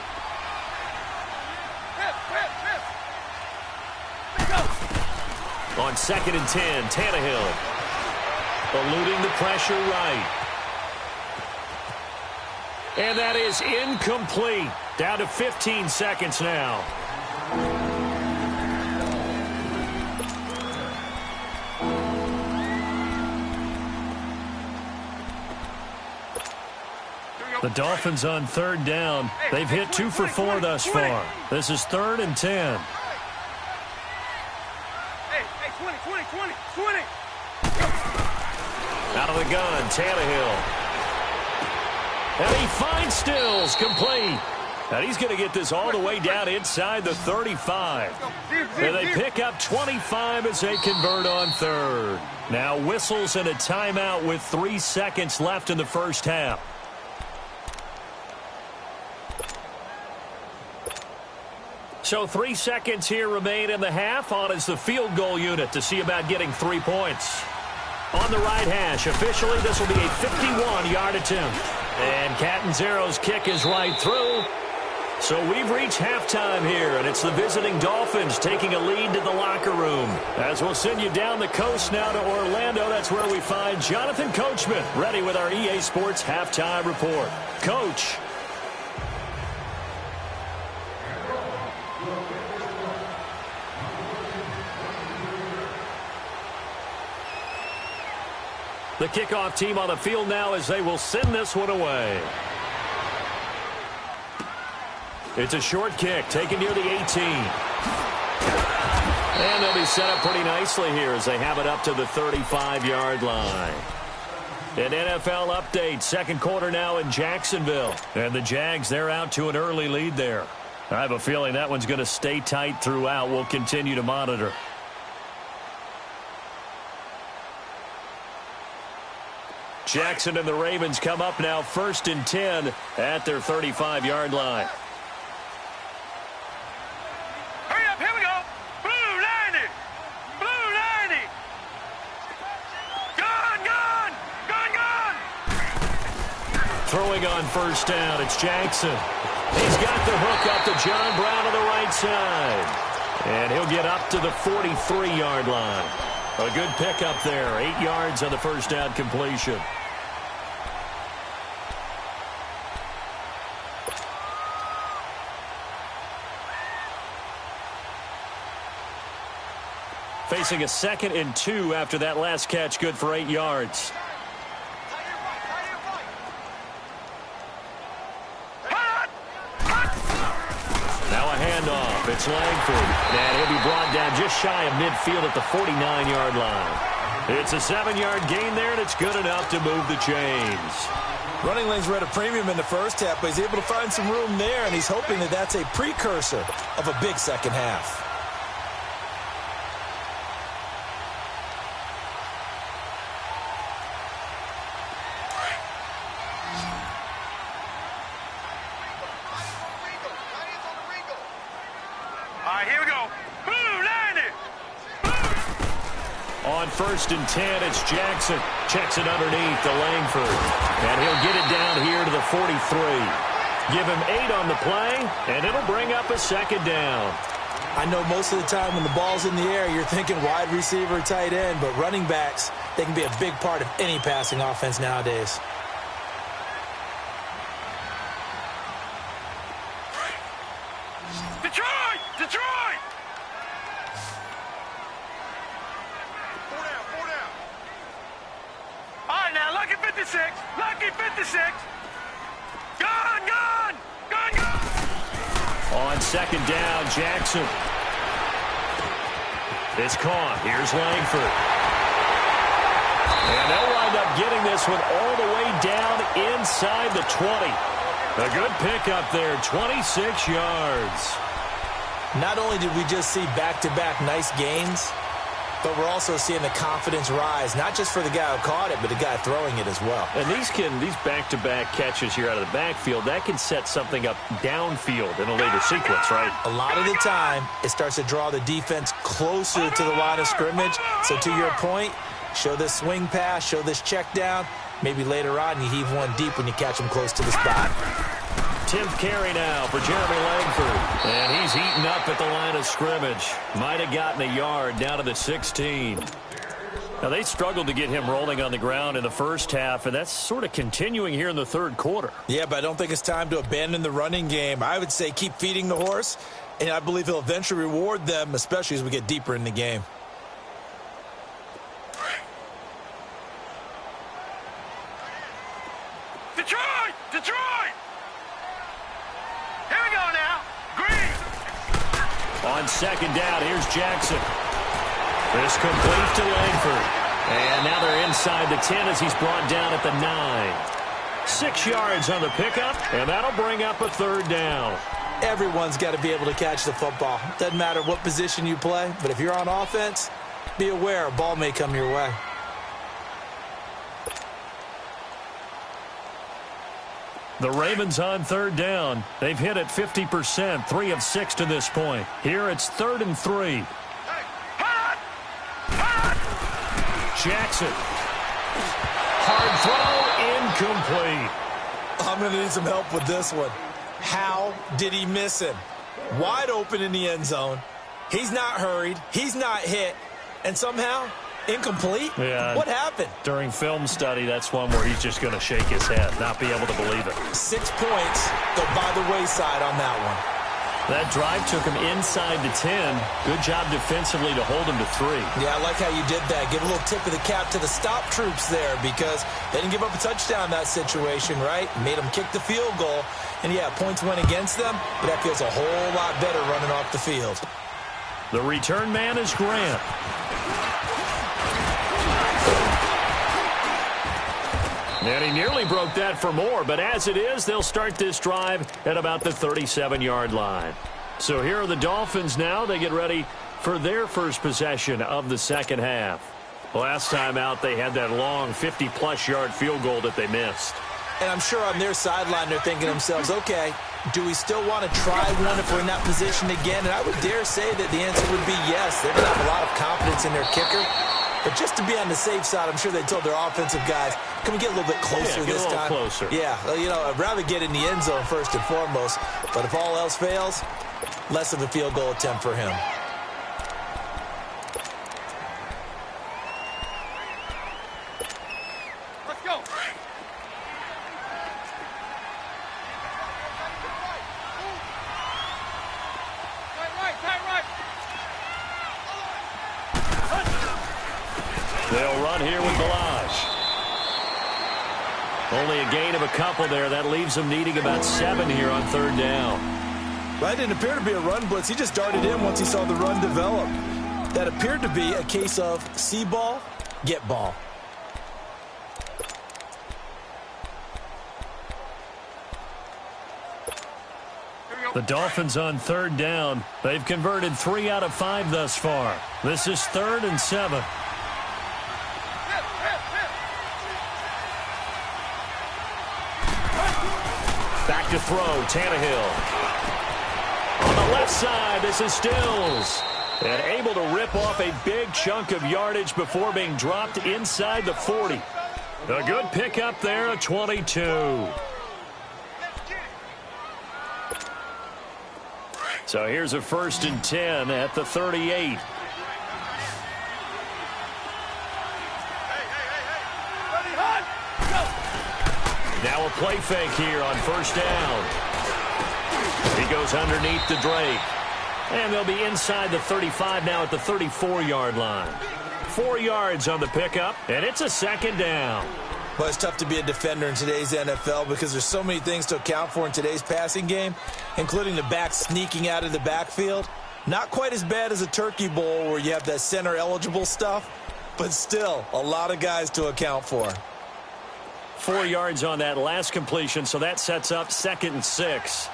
[SPEAKER 5] Go.
[SPEAKER 3] On 2nd and 10, Tannehill eluding the pressure right. And that is incomplete. Down to 15 seconds now. The Dolphins on 3rd down. They've hit 2 for 4 thus far. This is 3rd and 10.
[SPEAKER 5] Hey, 20.
[SPEAKER 3] Out of the gun, Tannehill. And he finds Stills, complete. And he's going to get this all the way down inside the 35. And they pick up 25 as they convert on 3rd. Now whistles and a timeout with 3 seconds left in the first half. So 3 seconds here remain in the half. On is the field goal unit to see about getting 3 points. On the right hash, officially this will be a 51-yard attempt. And Catanzaro's kick is right through. So we've reached halftime here, and it's the visiting Dolphins taking a lead to the locker room. As we'll send you down the coast now to Orlando, that's where we find Jonathan Coachman ready with our EA Sports halftime report. Coach. The kickoff team on the field now as they will send this one away. It's a short kick taken near the 18. And they'll be set up pretty nicely here as they have it up to the 35-yard line. An NFL update, second quarter now in Jacksonville. And the Jags, they're out to an early lead there. I have a feeling that one's going to stay tight throughout. We'll continue to monitor. Jackson and the Ravens come up now 1st and 10 at their 35-yard line.
[SPEAKER 5] Hurry up, here we go. Blue 90. Blue 90. Gun.
[SPEAKER 3] Throwing on 1st down, it's Jackson. He's got the hook up to John Brown on the right side. And he'll get up to the 43-yard line. A good pickup there, 8 yards on the 1st down completion. Facing a 2nd and 2 after that last catch, good for 8 yards. Now a handoff. It's Langford. And he'll be brought down just shy of midfield at the 49-yard line. It's a 7-yard gain there, and it's good enough to move the chains.
[SPEAKER 4] Running lanes were at a premium in the first half, but he's able to find some room there, and he's hoping that that's a precursor of a big second half.
[SPEAKER 3] On 1st and 10, it's Jackson. Checks it underneath to Langford. And he'll get it down here to the 43. Give him 8 on the play, and it'll bring up a 2nd down.
[SPEAKER 4] I know most of the time when the ball's in the air, you're thinking wide receiver, tight end, but running backs, they can be a big part of any passing offense nowadays.
[SPEAKER 5] Detroit! All right, now, lucky 56. Gun!
[SPEAKER 3] On 2nd down, Jackson. It's caught. Here's Langford. And they'll wind up getting this one all the way down inside the 20. A good pickup there, 26 yards.
[SPEAKER 4] Not only did we just see back-to-back nice gains, but we're also seeing the confidence rise, not just for the guy who caught it, but the guy throwing it as well.
[SPEAKER 3] And these back-to-back catches here out of the backfield, that can set something up downfield in a later sequence, right?
[SPEAKER 4] A lot of the time, it starts to draw the defense closer to the line of scrimmage. So to your point, show this swing pass, show this check down. Maybe later on you heave one deep when you catch them close to the spot.
[SPEAKER 3] 10th carry now for Jeremy Langford. And he's eaten up at the line of scrimmage. Might have gotten a yard down to the 16. Now, they struggled to get him rolling on the ground in the first half, and that's sort of continuing here in the third quarter.
[SPEAKER 4] Yeah, but I don't think it's time to abandon the running game. I would say keep feeding the horse, and I believe he'll eventually reward them, especially as we get deeper in the game.
[SPEAKER 5] Detroit! Detroit! Here we go now. Green!
[SPEAKER 3] On second down, here's Jackson. This complete to Langford. And now they're inside the 10 as he's brought down at the 9. 6 yards on the pickup, and that'll bring up a third down.
[SPEAKER 4] Everyone's got to be able to catch the football. Doesn't matter what position you play, but if you're on offense, be aware a ball may come your way.
[SPEAKER 3] The Ravens on third down. They've hit it 50%, 3 of 6 to this point. Here it's 3rd and 3. Jackson. Hard throw, incomplete.
[SPEAKER 4] I'm going to need some help with this one. How did he miss him? Wide open in the end zone. He's not hurried. He's not hit. And somehow, incomplete?
[SPEAKER 3] Yeah.
[SPEAKER 4] What happened?
[SPEAKER 3] During film study, that's one where he's just going to shake his head, not be able to believe it.
[SPEAKER 4] 6 points go by the wayside on that one.
[SPEAKER 3] That drive took him inside the 10. Good job defensively to hold him to 3.
[SPEAKER 4] Yeah, I like how you did that. Give a little tip of the cap to the stop troops there because they didn't give up a touchdown in that situation, right? Made them kick the field goal. And, yeah, points went against them, but that feels a whole lot better running off the field.
[SPEAKER 3] The return man is Grant. And he nearly broke that for more, but as it is, they'll start this drive at about the 37-yard line. So here are the Dolphins now. They get ready for their first possession of the second half. Last time out, they had that long 50-plus yard field goal that they missed.
[SPEAKER 4] And I'm sure on their sideline, they're thinking to themselves, okay, do we still want to try one if we're in that position again? And I would dare say that the answer would be yes. They're going to have a lot of confidence in their kicker. But just to be on the safe side, I'm sure they told their offensive guys, can we get a little bit closer this time?
[SPEAKER 3] Get a little closer.
[SPEAKER 4] Yeah, you know, I'd rather get in the end zone first and foremost. But if all else fails, less of a field goal attempt for him.
[SPEAKER 5] Let's go. Right.
[SPEAKER 3] They'll run here with Balazs. Only a gain of a couple there. That leaves them needing about 7 here on third down.
[SPEAKER 4] That didn't appear to be a run blitz. He just darted in once he saw the run develop. That appeared to be a case of see ball, get ball.
[SPEAKER 3] The Dolphins on third down. They've converted 3 out of 5 thus far. This is 3rd and 7. Back to throw, Tannehill. On the left side, this is Stills. And able to rip off a big chunk of yardage before being dropped inside the 40. A good pickup there, a 22. So here's a 1st and 10 at the 38. Now a play fake here on first down. He goes underneath to Drake. And they'll be inside the 35 now at the 34-yard line. 4 yards on the pickup, and it's a 2nd down.
[SPEAKER 4] Well, it's tough to be a defender in today's NFL because there's so many things to account for in today's passing game, including the back sneaking out of the backfield. Not quite as bad as a turkey bowl where you have that center-eligible stuff, but still a lot of guys to account for.
[SPEAKER 3] 4 yards on that last completion, so that sets up 2nd and 6.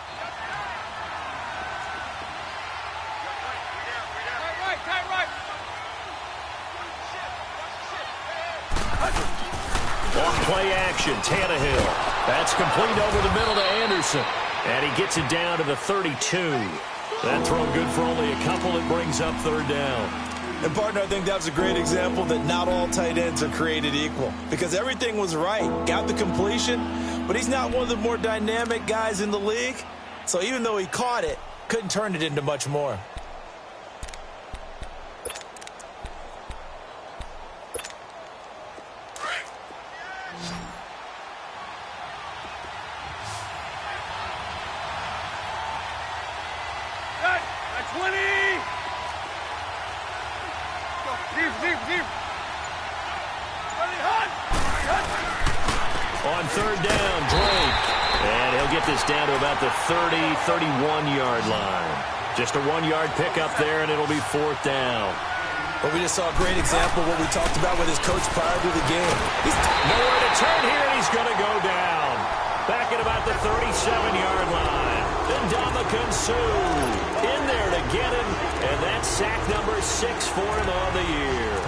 [SPEAKER 3] Long play action, Tannehill. That's complete over the middle to Anderson. And he gets it down to the 32. That throw good for only a couple. It brings up 3rd down.
[SPEAKER 4] And, partner, I think that was a great example that not all tight ends are created equal because everything was right. Got the completion, but but he's not one of the more dynamic guys in the league. So even though he caught it, couldn't turn it into much more.
[SPEAKER 3] On third down, Drake. And he'll get this down to about the 30, 31-yard line. Just a 1-yard pickup there, and it'll be fourth down.
[SPEAKER 4] But we just saw a great example of what we talked about with his coach prior to the game.
[SPEAKER 3] He's nowhere to turn here, and he's going to go down. Back at about the 37-yard line. Ndamukong Suh in there to get him, and that's sack number 6 for him on the year.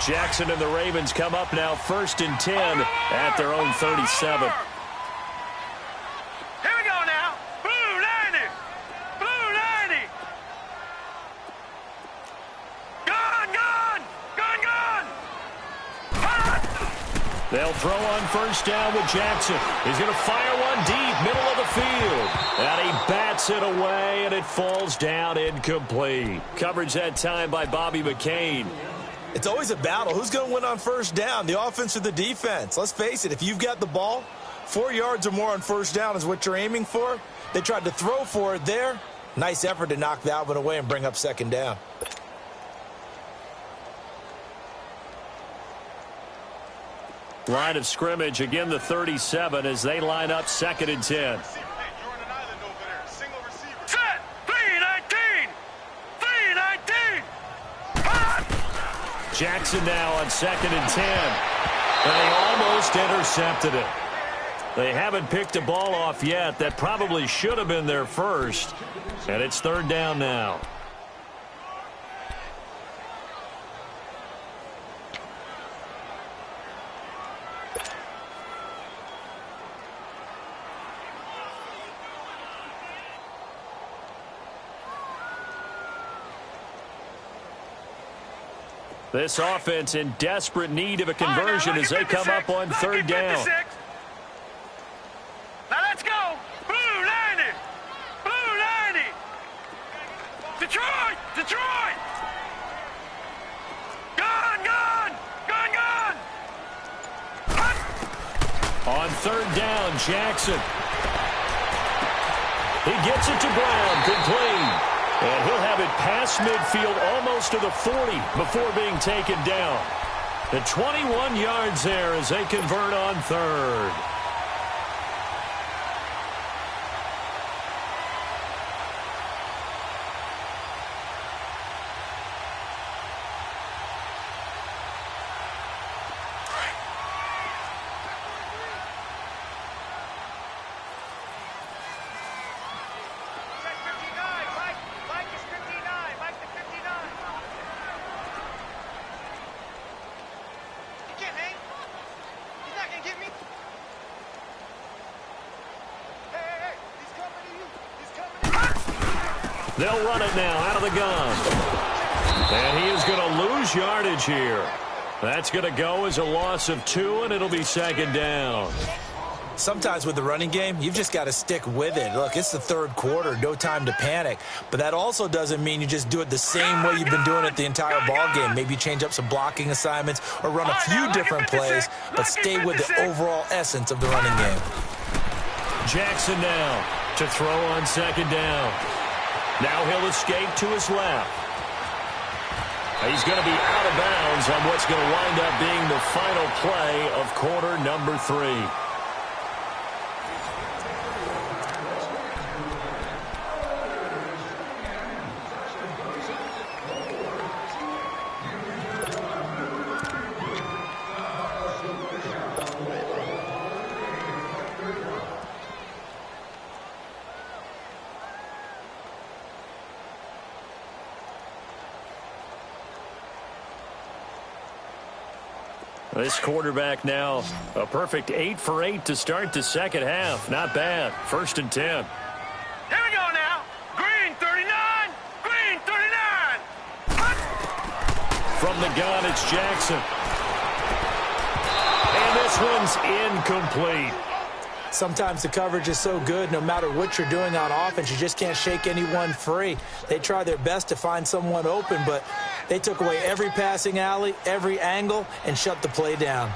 [SPEAKER 3] Jackson and the Ravens come up now 1st and 10 at their own 37.
[SPEAKER 5] Here we go now. Blue 90. Blue 90. Gun, gun. Gun, gun.
[SPEAKER 3] They'll throw on 1st down with Jackson. He's going to fire one deep, middle of the field. And he bats it away, and it falls down incomplete. Coverage that time by Bobby McCain.
[SPEAKER 4] It's always a battle. Who's going to win on 1st down, the offense or the defense? Let's face it, if you've got the ball, 4 yards or more on 1st down is what you're aiming for. They tried to throw for it there. Nice effort to knock that one away and bring up 2nd down.
[SPEAKER 3] Line of scrimmage, again the 37 as they line up 2nd and 10.
[SPEAKER 5] Set. 319. 319.
[SPEAKER 3] Jackson now on 2nd and 10. And they almost intercepted it. They haven't picked a ball off yet. That probably should have been their first. And it's 3rd down now. This offense in desperate need of a conversion as they come up on 3rd down.
[SPEAKER 5] Now let's go. Blue 90. Blue 90. Detroit. Detroit. Gun, gun. Gun, gun.
[SPEAKER 3] On 3rd down, Jackson. He gets it to Brown, complete. And he'll have it past midfield almost to the 40 before being taken down. The 21 yards there as they convert on 3rd. They'll run it now out of the gun. And he is going to lose yardage here. That's going to go as a loss of 2, and it'll be 2nd down.
[SPEAKER 4] Sometimes with the running game, you've just got to stick with it. Look, it's the 3rd quarter, no time to panic. But that also doesn't mean you just do it the same way you've been doing it the entire ball game. Maybe change up some blocking assignments or run a few different plays, but stay with the overall essence of the running game.
[SPEAKER 3] Jackson now to throw on 2nd down. Now he'll escape to his left. He's going to be out of bounds on what's going to wind up being the final play of quarter number 3. This quarterback now a perfect 8 for 8 to start the second half. Not bad. 1st and 10.
[SPEAKER 5] Here we go now. Green 39. Green 39. Hut.
[SPEAKER 3] From the gun, it's Jackson. And this one's incomplete.
[SPEAKER 4] Sometimes the coverage is so good, no matter what you're doing on offense, you just can't shake anyone free. They try their best to find someone open, but they took away every passing alley, every angle, and shut the play down.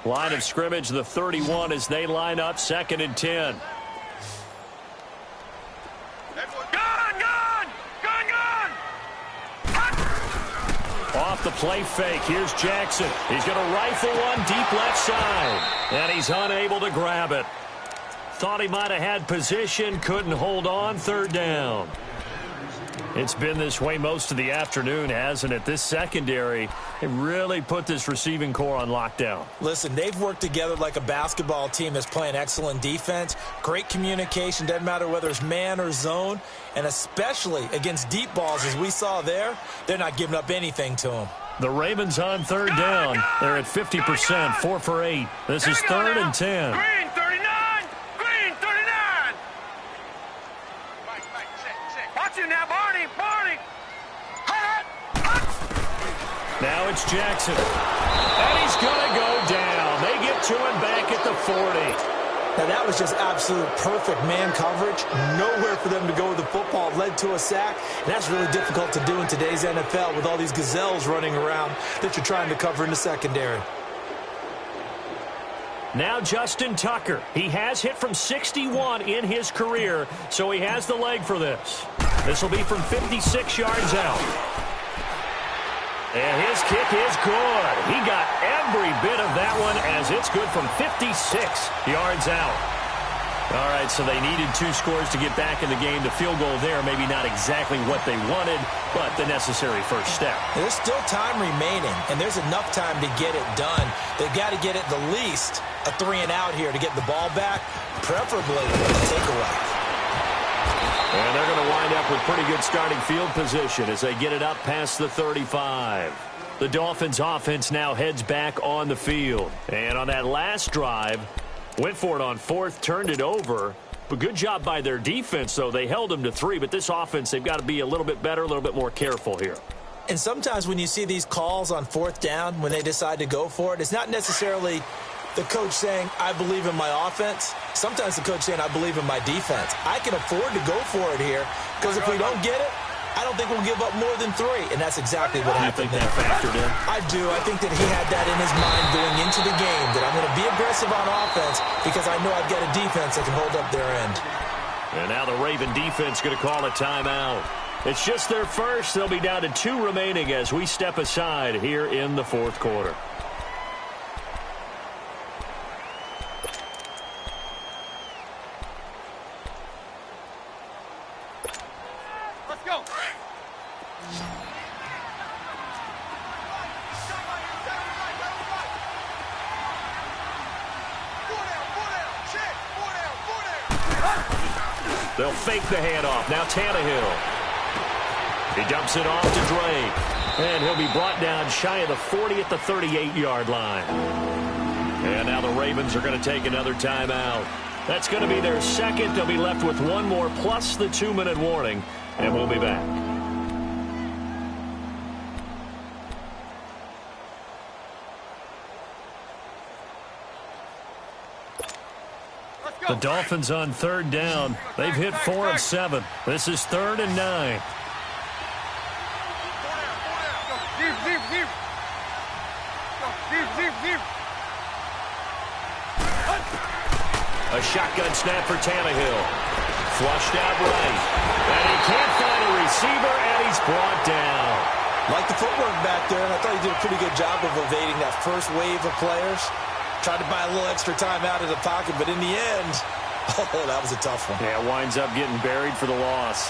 [SPEAKER 3] Line of scrimmage, the 31 as they line up 2nd and 10. Off the play fake, here's Jackson. He's going to rifle one deep left side, and he's unable to grab it. Thought he might have had position, couldn't hold on, 3rd down. It's been this way most of the afternoon, hasn't it? This secondary, they really put this receiving core on lockdown.
[SPEAKER 4] Listen, they've worked together like a basketball team that's playing excellent defense. Great communication, doesn't matter whether it's man or zone. And especially against deep balls, as we saw there, they're not giving up anything to them.
[SPEAKER 3] The Ravens on 3rd down. They're at 50%, 4 for 8. This is 3rd and 10.
[SPEAKER 5] Green 39. Green 39. Watch it now, Barney. Barney.
[SPEAKER 3] Now it's Jackson. And he's going to go down. They get to him back at the 40.
[SPEAKER 4] Now, that was just absolute perfect man coverage. Nowhere for them to go with the football. Led to a sack. And that's really difficult to do in today's NFL with all these gazelles running around that you're trying to cover in the secondary.
[SPEAKER 3] Now Justin Tucker. He has hit from 61 in his career, so he has the leg for this. This will be from 56 yards out. And his kick is good. He got every bit of that one as it's good from 56 yards out. All right, so they needed 2 scores to get back in the game. The field goal there, maybe not exactly what they wanted, but the necessary first step.
[SPEAKER 4] There's still time remaining, and there's enough time to get it done. They've got to get at the least a 3-and-out here to get the ball back, preferably a takeaway.
[SPEAKER 3] And they're going to wind up with pretty good starting field position as they get it up past the 35. The Dolphins offense now heads back on the field. And on that last drive, went for it on 4th, turned it over. But good job by their defense, though. They held them to 3. But this offense, they've got to be a little bit better, a little bit more careful here.
[SPEAKER 4] And sometimes when you see these calls on 4th down, when they decide to go for it, it's not necessarily the coach saying, I believe in my offense. Sometimes the coach saying, I believe in my defense. I can afford to go for it here because if we don't get it, I don't think we'll give up more than 3. And that's exactly what happened there.
[SPEAKER 3] You think that factored in?
[SPEAKER 4] I do. I think that he had that in his mind going into the game, that I'm going to be aggressive on offense because I know I've got a defense that can hold up their end.
[SPEAKER 3] And now the Raven defense going to call a timeout. It's just their first. They'll be down to 2 remaining as we step aside here in the 4th quarter. They'll fake the handoff. Now Tannehill. He dumps it off to Drake. And he'll be brought down shy of the 40 at the 38-yard line. And now the Ravens are going to take another timeout. That's going to be their second. They'll be left with 1 more plus the 2-minute warning. And we'll be back. The Dolphins on 3rd down. They've hit 4 of 7. This is 3rd and 9. A shotgun snap for Tannehill. Flushed out right. And he can't find a receiver, and he's brought down.
[SPEAKER 4] Like the footwork back there, and I thought he did a pretty good job of evading that first wave of players. Tried to buy a little extra time out of the pocket, but in the end, oh, that was a tough one.
[SPEAKER 3] Yeah, winds up getting buried for the loss.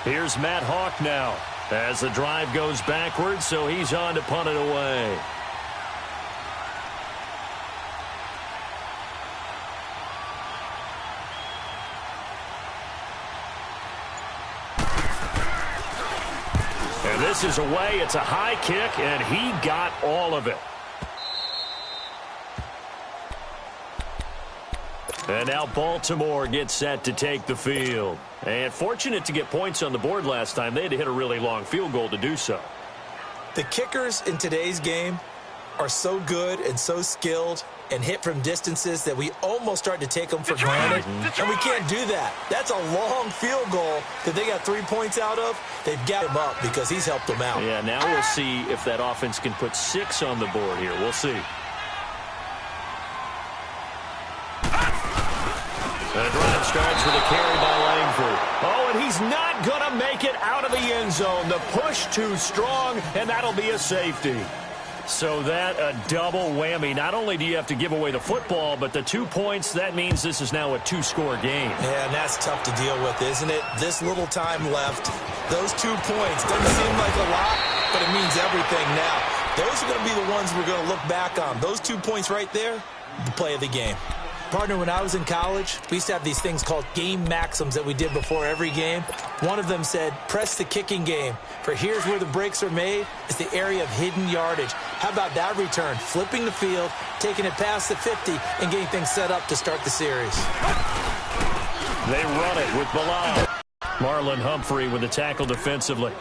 [SPEAKER 3] Here's Matt Hawk now as the drive goes backwards, so he's on to punt it away. This is away. It's a high kick, and he got all of it. And now Baltimore gets set to take the field. And fortunate to get points on the board last time. They had to hit a really long field goal to do so.
[SPEAKER 4] The kickers in today's game are so good and so skilled and hit from distances that we almost start to take them for granted. And we can't do that. That's a long field goal that they got 3 points out of. They've got him up because he's helped them out.
[SPEAKER 3] Yeah, now we'll see if that offense can put 6 on the board here. We'll see. The drive starts with a carry by Langford. Oh, and he's not going to make it out of the end zone. The push too strong, and that'll be a safety. So that a double whammy. Not only do you have to give away the football, but the 2 points, that means this is now a 2-score game.
[SPEAKER 4] Yeah, and that's tough to deal with, isn't it? This little time left. Those 2 points doesn't seem like a lot, but it means everything now. Those are going to be the ones we're going to look back on. Those 2 points right there, the play of the game. Partner, when I was in college, we used to have these things called game maxims that we did before every game. One of them said, press the kicking game, for here's where the breaks are made. It's the area of hidden yardage. How about that return? Flipping the field, taking it past the 50, and getting things set up to start the series.
[SPEAKER 3] They run it with Bilal. Marlon Humphrey with the tackle defensively.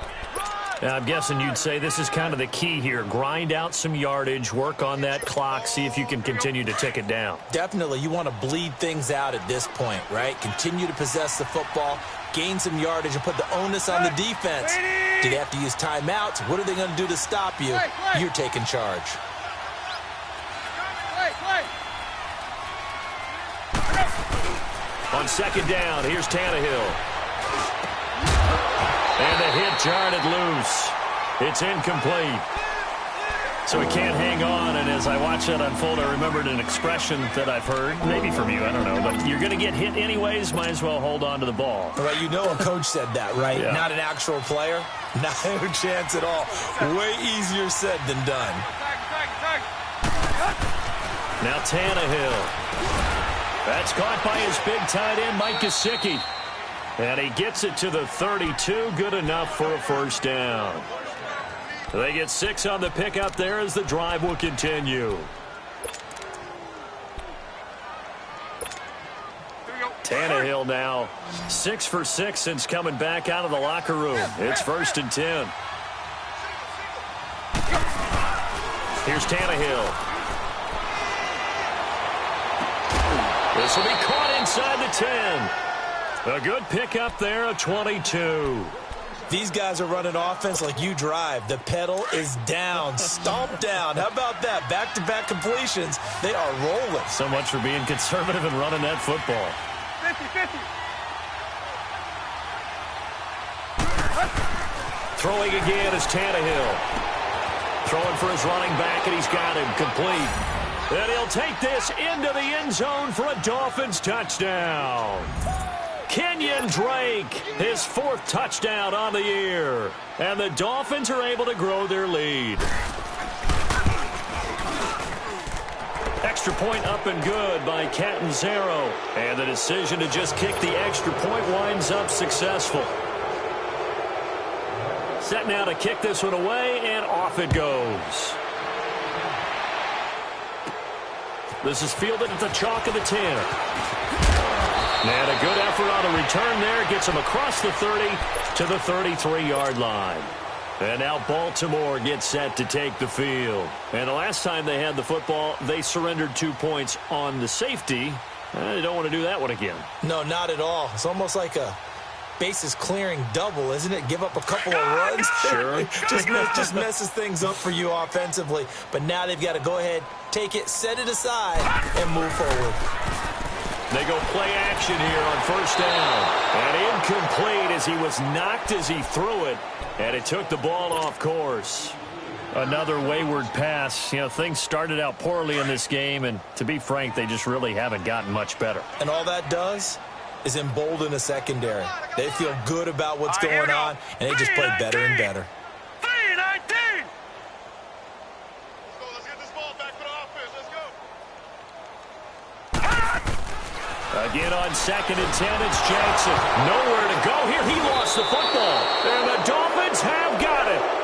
[SPEAKER 3] Now, I'm guessing you'd say this is kind of the key here. Grind out some yardage, work on that clock, see if you can continue to tick it down.
[SPEAKER 4] Definitely. You want to bleed things out at this point, right? Continue to possess the football, gain some yardage, and put the onus on the defense. Do they have to use timeouts? What are they going to do to stop you? You're taking charge.
[SPEAKER 3] On second down, here's Tannehill. And the hit jarred it loose. It's incomplete. So he can't hang on, and as I watch that unfold, I remembered an expression that I've heard, maybe from you, I don't know, but you're going to get hit anyways, might as well hold on to the ball.
[SPEAKER 4] All right, you know a coach said that, right?
[SPEAKER 3] Yeah.
[SPEAKER 4] Not an actual player. Not a chance at all. Way easier said than done.
[SPEAKER 3] Now Tannehill. That's caught by his big tight end, Mike Gesicki. And he gets it to the 32, good enough for a first down. They get 6 on the pickup there as the drive will continue. Tannehill now 6 for 6 since coming back out of the locker room. It's 1st and 10. Here's Tannehill. This will be caught inside the 10. A good pickup there, a 22.
[SPEAKER 4] These guys are running offense like you drive. The pedal is down, stomped down. How about that? Back-to-back completions. They are rolling.
[SPEAKER 3] So much for being conservative and running that football.
[SPEAKER 5] 50-50.
[SPEAKER 3] Throwing again is Tannehill. Throwing for his running back, and he's got him complete. And he'll take this into the end zone for a Dolphins touchdown. Kenyon Drake, his 4th touchdown on the year. And the Dolphins are able to grow their lead. Extra point up and good by Catanzaro. And the decision to just kick the extra point winds up successful. Set now to kick this one away, and off it goes. This is fielded at the chalk of the 10. And a good effort on a return there. Gets him across the 30 to the 33-yard line. And now Baltimore gets set to take the field. And the last time they had the football, they surrendered 2 points on the safety. They don't want to do that one again.
[SPEAKER 4] No, not at all. It's almost like a bases clearing double, isn't it? Give up a couple of runs.
[SPEAKER 3] Sure.
[SPEAKER 4] just messes things up for you offensively. But now they've got to go ahead, take it, set it aside, and move forward.
[SPEAKER 3] They go play action here on first down. And incomplete as he was knocked as he threw it. And it took the ball off course. Another wayward pass. You know, things started out poorly in this game, and to be frank, they just really haven't gotten much better.
[SPEAKER 4] And all that does is embolden a secondary. They feel good about what's going on, and they just play better and better.
[SPEAKER 5] 3-19.
[SPEAKER 6] Let's get this ball back for the offense. Let's go.
[SPEAKER 3] Again on 2nd and 10, it's Jackson. Nowhere to go here. He lost the football. And the Dolphins have got it.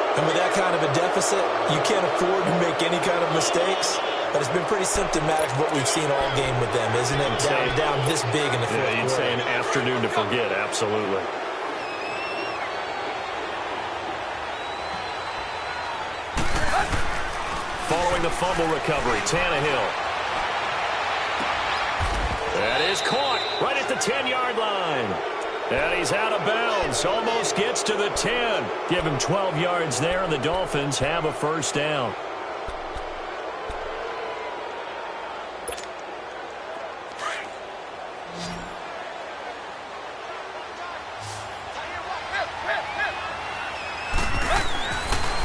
[SPEAKER 4] any kind of mistakes, but it's been pretty symptomatic of what we've seen all game with them, isn't it? Down this big in the fourth quarter.
[SPEAKER 3] You'd say an afternoon to forget, absolutely. Following the fumble recovery, Tannehill. That is caught right at the 10-yard line. And he's out of bounds. Almost gets to the 10. Give him 12 yards there, and the Dolphins have a first down.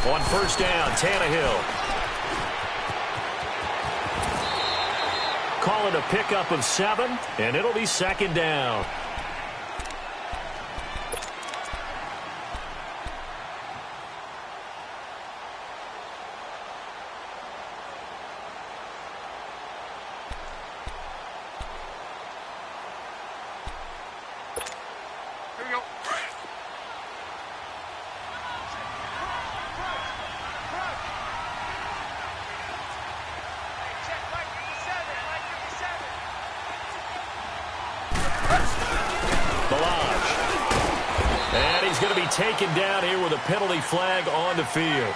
[SPEAKER 3] On first down, Tannehill. Call it a pickup of 7, and it'll be second down.
[SPEAKER 5] Here we go.
[SPEAKER 3] And he's going to be taken down here with a penalty flag on the field.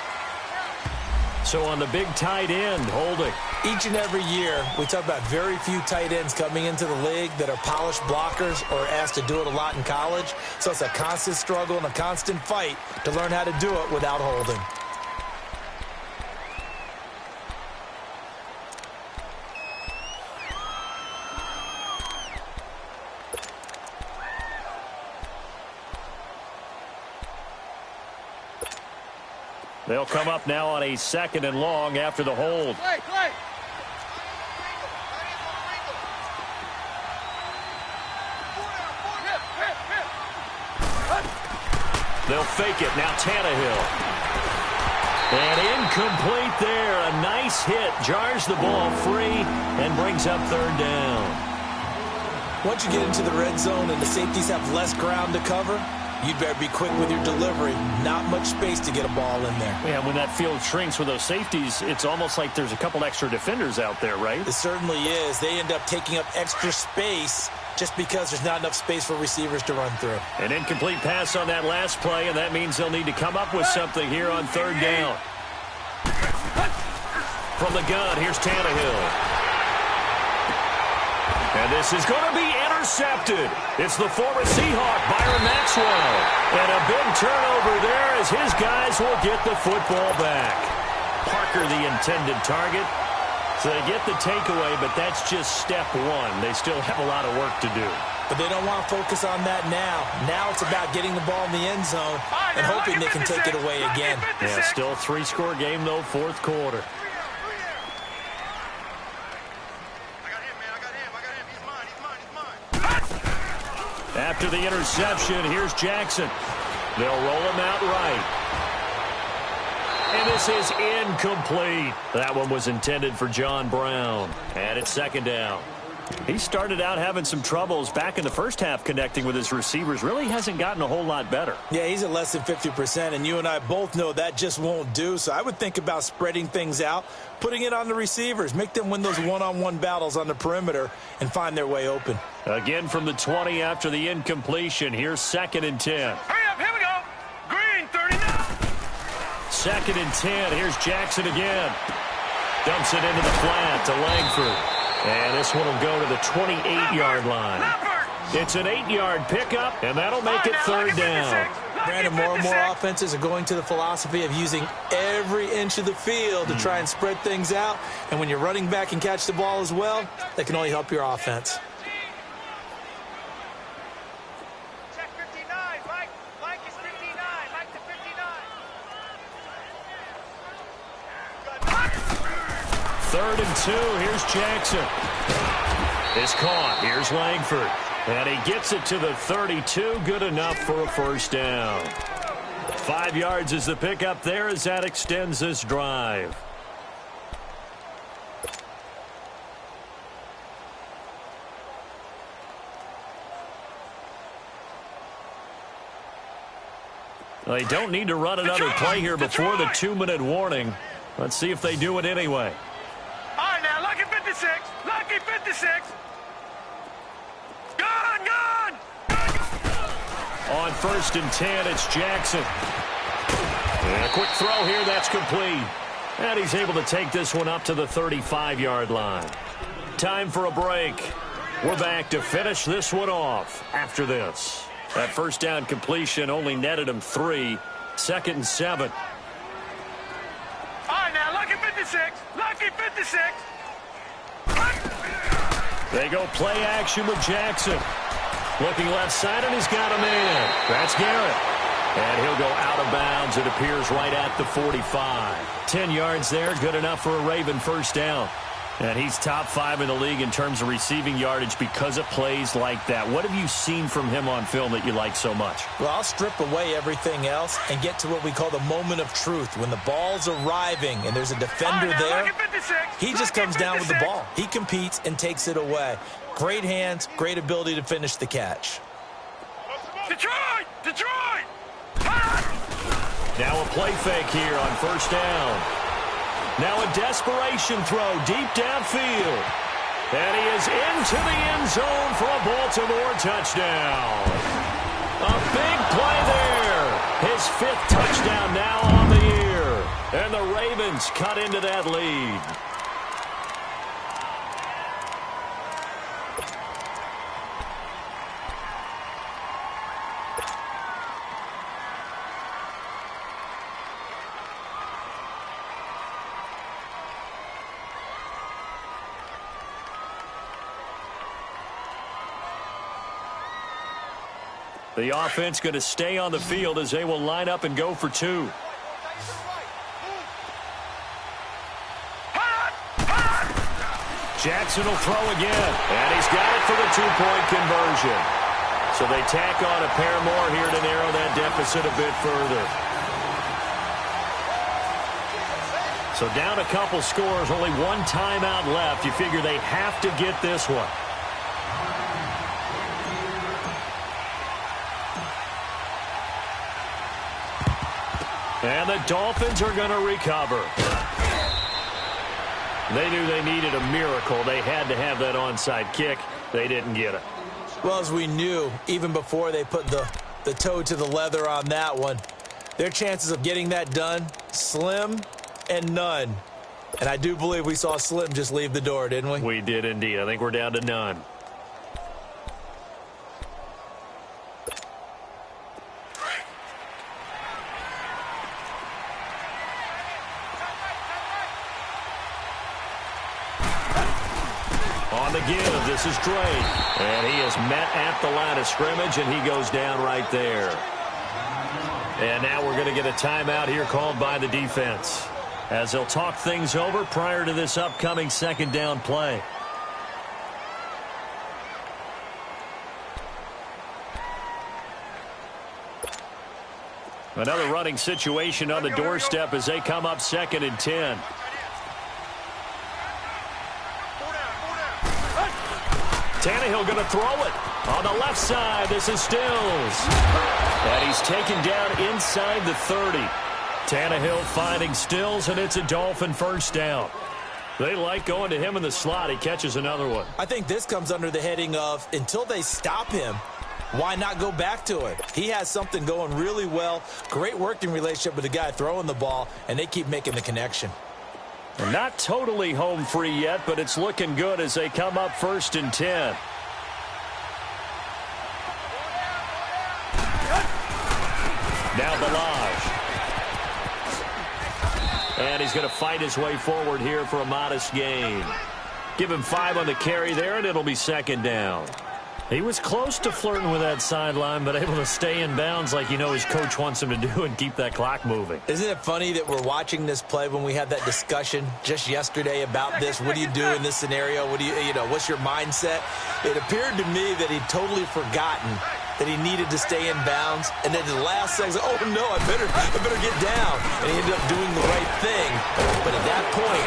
[SPEAKER 3] So on the big tight end, holding.
[SPEAKER 4] Each and every year, we talk about very few tight ends coming into the league that are polished blockers or asked to do it a lot in college. So it's a constant struggle and a constant fight to learn how to do it without holding.
[SPEAKER 3] They'll come up now on a second and long after the hold. They'll fake it. Now Tannehill. And incomplete there. A nice hit. Jars the ball free and brings up third down.
[SPEAKER 4] Once you get into the red zone and the safeties have less ground to cover, you'd better be quick with your delivery. Not much space to get a ball in there.
[SPEAKER 3] Yeah, when that field shrinks with those safeties, it's almost like there's a couple extra defenders out there, right?
[SPEAKER 4] It certainly is. They end up taking up extra space just because there's not enough space for receivers to run through.
[SPEAKER 3] An incomplete pass on that last play, and that means they'll need to come up with something here on third down. From the gun, here's Tannehill. And this is going to be intercepted. It's the former Seahawk, Byron Maxwell. And a big turnover there as his guys will get the football back. Parker, the intended target. So they get the takeaway, but that's just step one. They still have a lot of work to do.
[SPEAKER 4] But they don't want to focus on that now. Now it's about getting the ball in the end zone and hoping they can take it away again.
[SPEAKER 3] Yeah, still a 3-score game, though, fourth quarter. After the interception, here's Jackson. They'll roll him out right. And this is incomplete. That one was intended for John Brown. And it's second down. He started out having some troubles back in the first half connecting with his receivers. Really hasn't gotten a whole lot better.
[SPEAKER 4] Yeah, he's at less than 50%, and you and I both know that just won't do. So I would think about spreading things out, putting it on the receivers, make them win those one-on-one battles on the perimeter and find their way open.
[SPEAKER 3] Again from the 20 after the incompletion. Here's second and 10.
[SPEAKER 5] Hurry up, here we go. Green, 39.
[SPEAKER 3] Second and 10. Here's Jackson again. Dumps it into the flat to Langford. And this one will go to the 28-yard line. It's an 8-yard pickup, and that'll make it third down.
[SPEAKER 4] Brandon, more and more offenses are going to the philosophy of using every inch of the field to try and spread things out. And when you're running back and catch the ball as well, that can only help your offense.
[SPEAKER 5] Check 59, Mike. Mike is 59. Mike to 59.
[SPEAKER 3] Third and 2. Here's Jackson. It's caught. Here's Langford. And he gets it to the 32. Good enough for a first down. 5 yards is the pickup there as that extends this drive. They don't need to run another play here before the 2-minute warning. Let's see if they do it anyway.
[SPEAKER 5] All right, now, lucky 56. Lucky 56. Gone!
[SPEAKER 3] On 1st and 10, it's Jackson. And a quick throw here, that's complete. And he's able to take this one up to the 35-yard line. Time for a break. We're back to finish this one off after this. That first down completion only netted him 3. 2nd and 7.
[SPEAKER 5] All right, now, lucky 56. Lucky 56.
[SPEAKER 3] They go play action with Jackson. Looking left side, and he's got a man. That's Garrett. And he'll go out of bounds, it appears, right at the 45. 10 yards there, good enough for a Raven first down. And he's top 5 in the league in terms of receiving yardage because of plays like that. What have you seen from him on film that you like so much?
[SPEAKER 4] Well, I'll strip away everything else and get to what we call the moment of truth. When the ball's arriving and there's a defender there, he just comes down with the ball. He competes and takes it away. Great hands, great ability to finish the catch.
[SPEAKER 5] Detroit!
[SPEAKER 3] Now a play fake here on first down. Now a desperation throw deep downfield. And he is into the end zone for a Baltimore touchdown. A big play there. His 5th touchdown now on the year. And the Ravens cut into that lead. The offense going to stay on the field as they will line up and go for 2. Jackson will throw again, and he's got it for the 2-point conversion. So they tack on a pair more here to narrow that deficit a bit further. So down a couple scores, only 1 timeout left. You figure they have to get this one. And the Dolphins are going to recover. They knew they needed a miracle. They had to have that onside kick. They didn't get it.
[SPEAKER 4] Well, as we knew, even before they put the toe to the leather on that one, their chances of getting that done, slim and none. And I do believe we saw Slim just leave the door, didn't we?
[SPEAKER 3] We did indeed. I think we're down to none. On the give, this is Drake. And he is met at the line of scrimmage, and he goes down right there. And now we're going to get a timeout here called by the defense, as they'll talk things over prior to this upcoming 2nd down play. Another running situation on the doorstep as they come up 2nd and 10. Tannehill going to throw it. On the left side, this is Stills. And he's taken down inside the 30. Tannehill finding Stills, and it's a Dolphin first down. They like going to him in the slot. He catches another one.
[SPEAKER 4] I think this comes under the heading of, until they stop him, why not go back to it? He has something going really well. Great working relationship with the guy throwing the ball, and they keep making the connection.
[SPEAKER 3] Not totally home free yet, but it's looking good as they come up 1st and 10. Now Balaj. And he's going to fight his way forward here for a modest gain. Give him 5 on the carry there, and it'll be 2nd down. He was close to flirting with that sideline, but able to stay in bounds like you know his coach wants him to do and keep that clock moving.
[SPEAKER 4] Isn't it funny that we're watching this play when we had that discussion just yesterday about this? What do you do in this scenario? What do you know, what's your mindset? It appeared to me that he'd totally forgotten that he needed to stay in bounds, and then the last second, oh no, I better get down. And he ended up doing the right thing. But at that point,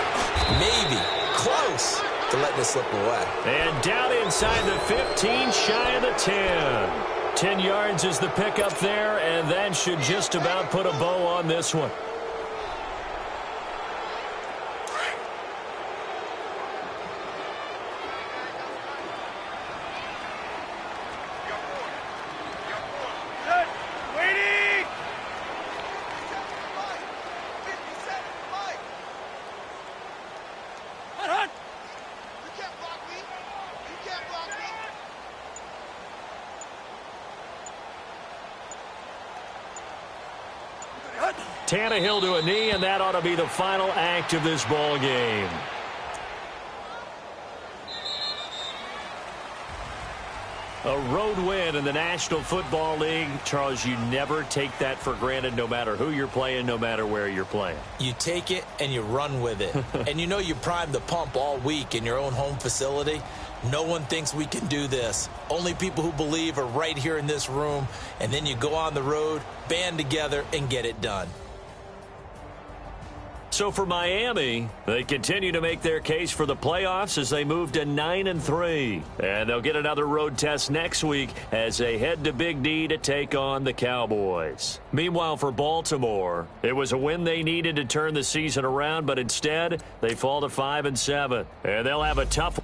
[SPEAKER 4] maybe close to letting it slip away.
[SPEAKER 3] And down inside the 15, shy of the 10. 10 yards is the pickup there, and that should just about put a bow on this one. Tannehill to a knee, and that ought to be the final act of this ball game. A road win in the National Football League. Charles, you never take that for granted no matter who you're playing, no matter where you're playing.
[SPEAKER 4] You take it and you run with it. And you know you primed the pump all week in your own home facility. No one thinks we can do this. Only people who believe are right here in this room. And then you go on the road, band together, and get it done.
[SPEAKER 3] So for Miami, they continue to make their case for the playoffs as they move to 9-3. And they'll get another road test next week as they head to Big D to take on the Cowboys. Meanwhile, for Baltimore, it was a win they needed to turn the season around, but instead they fall to 5-7. And they'll have a tough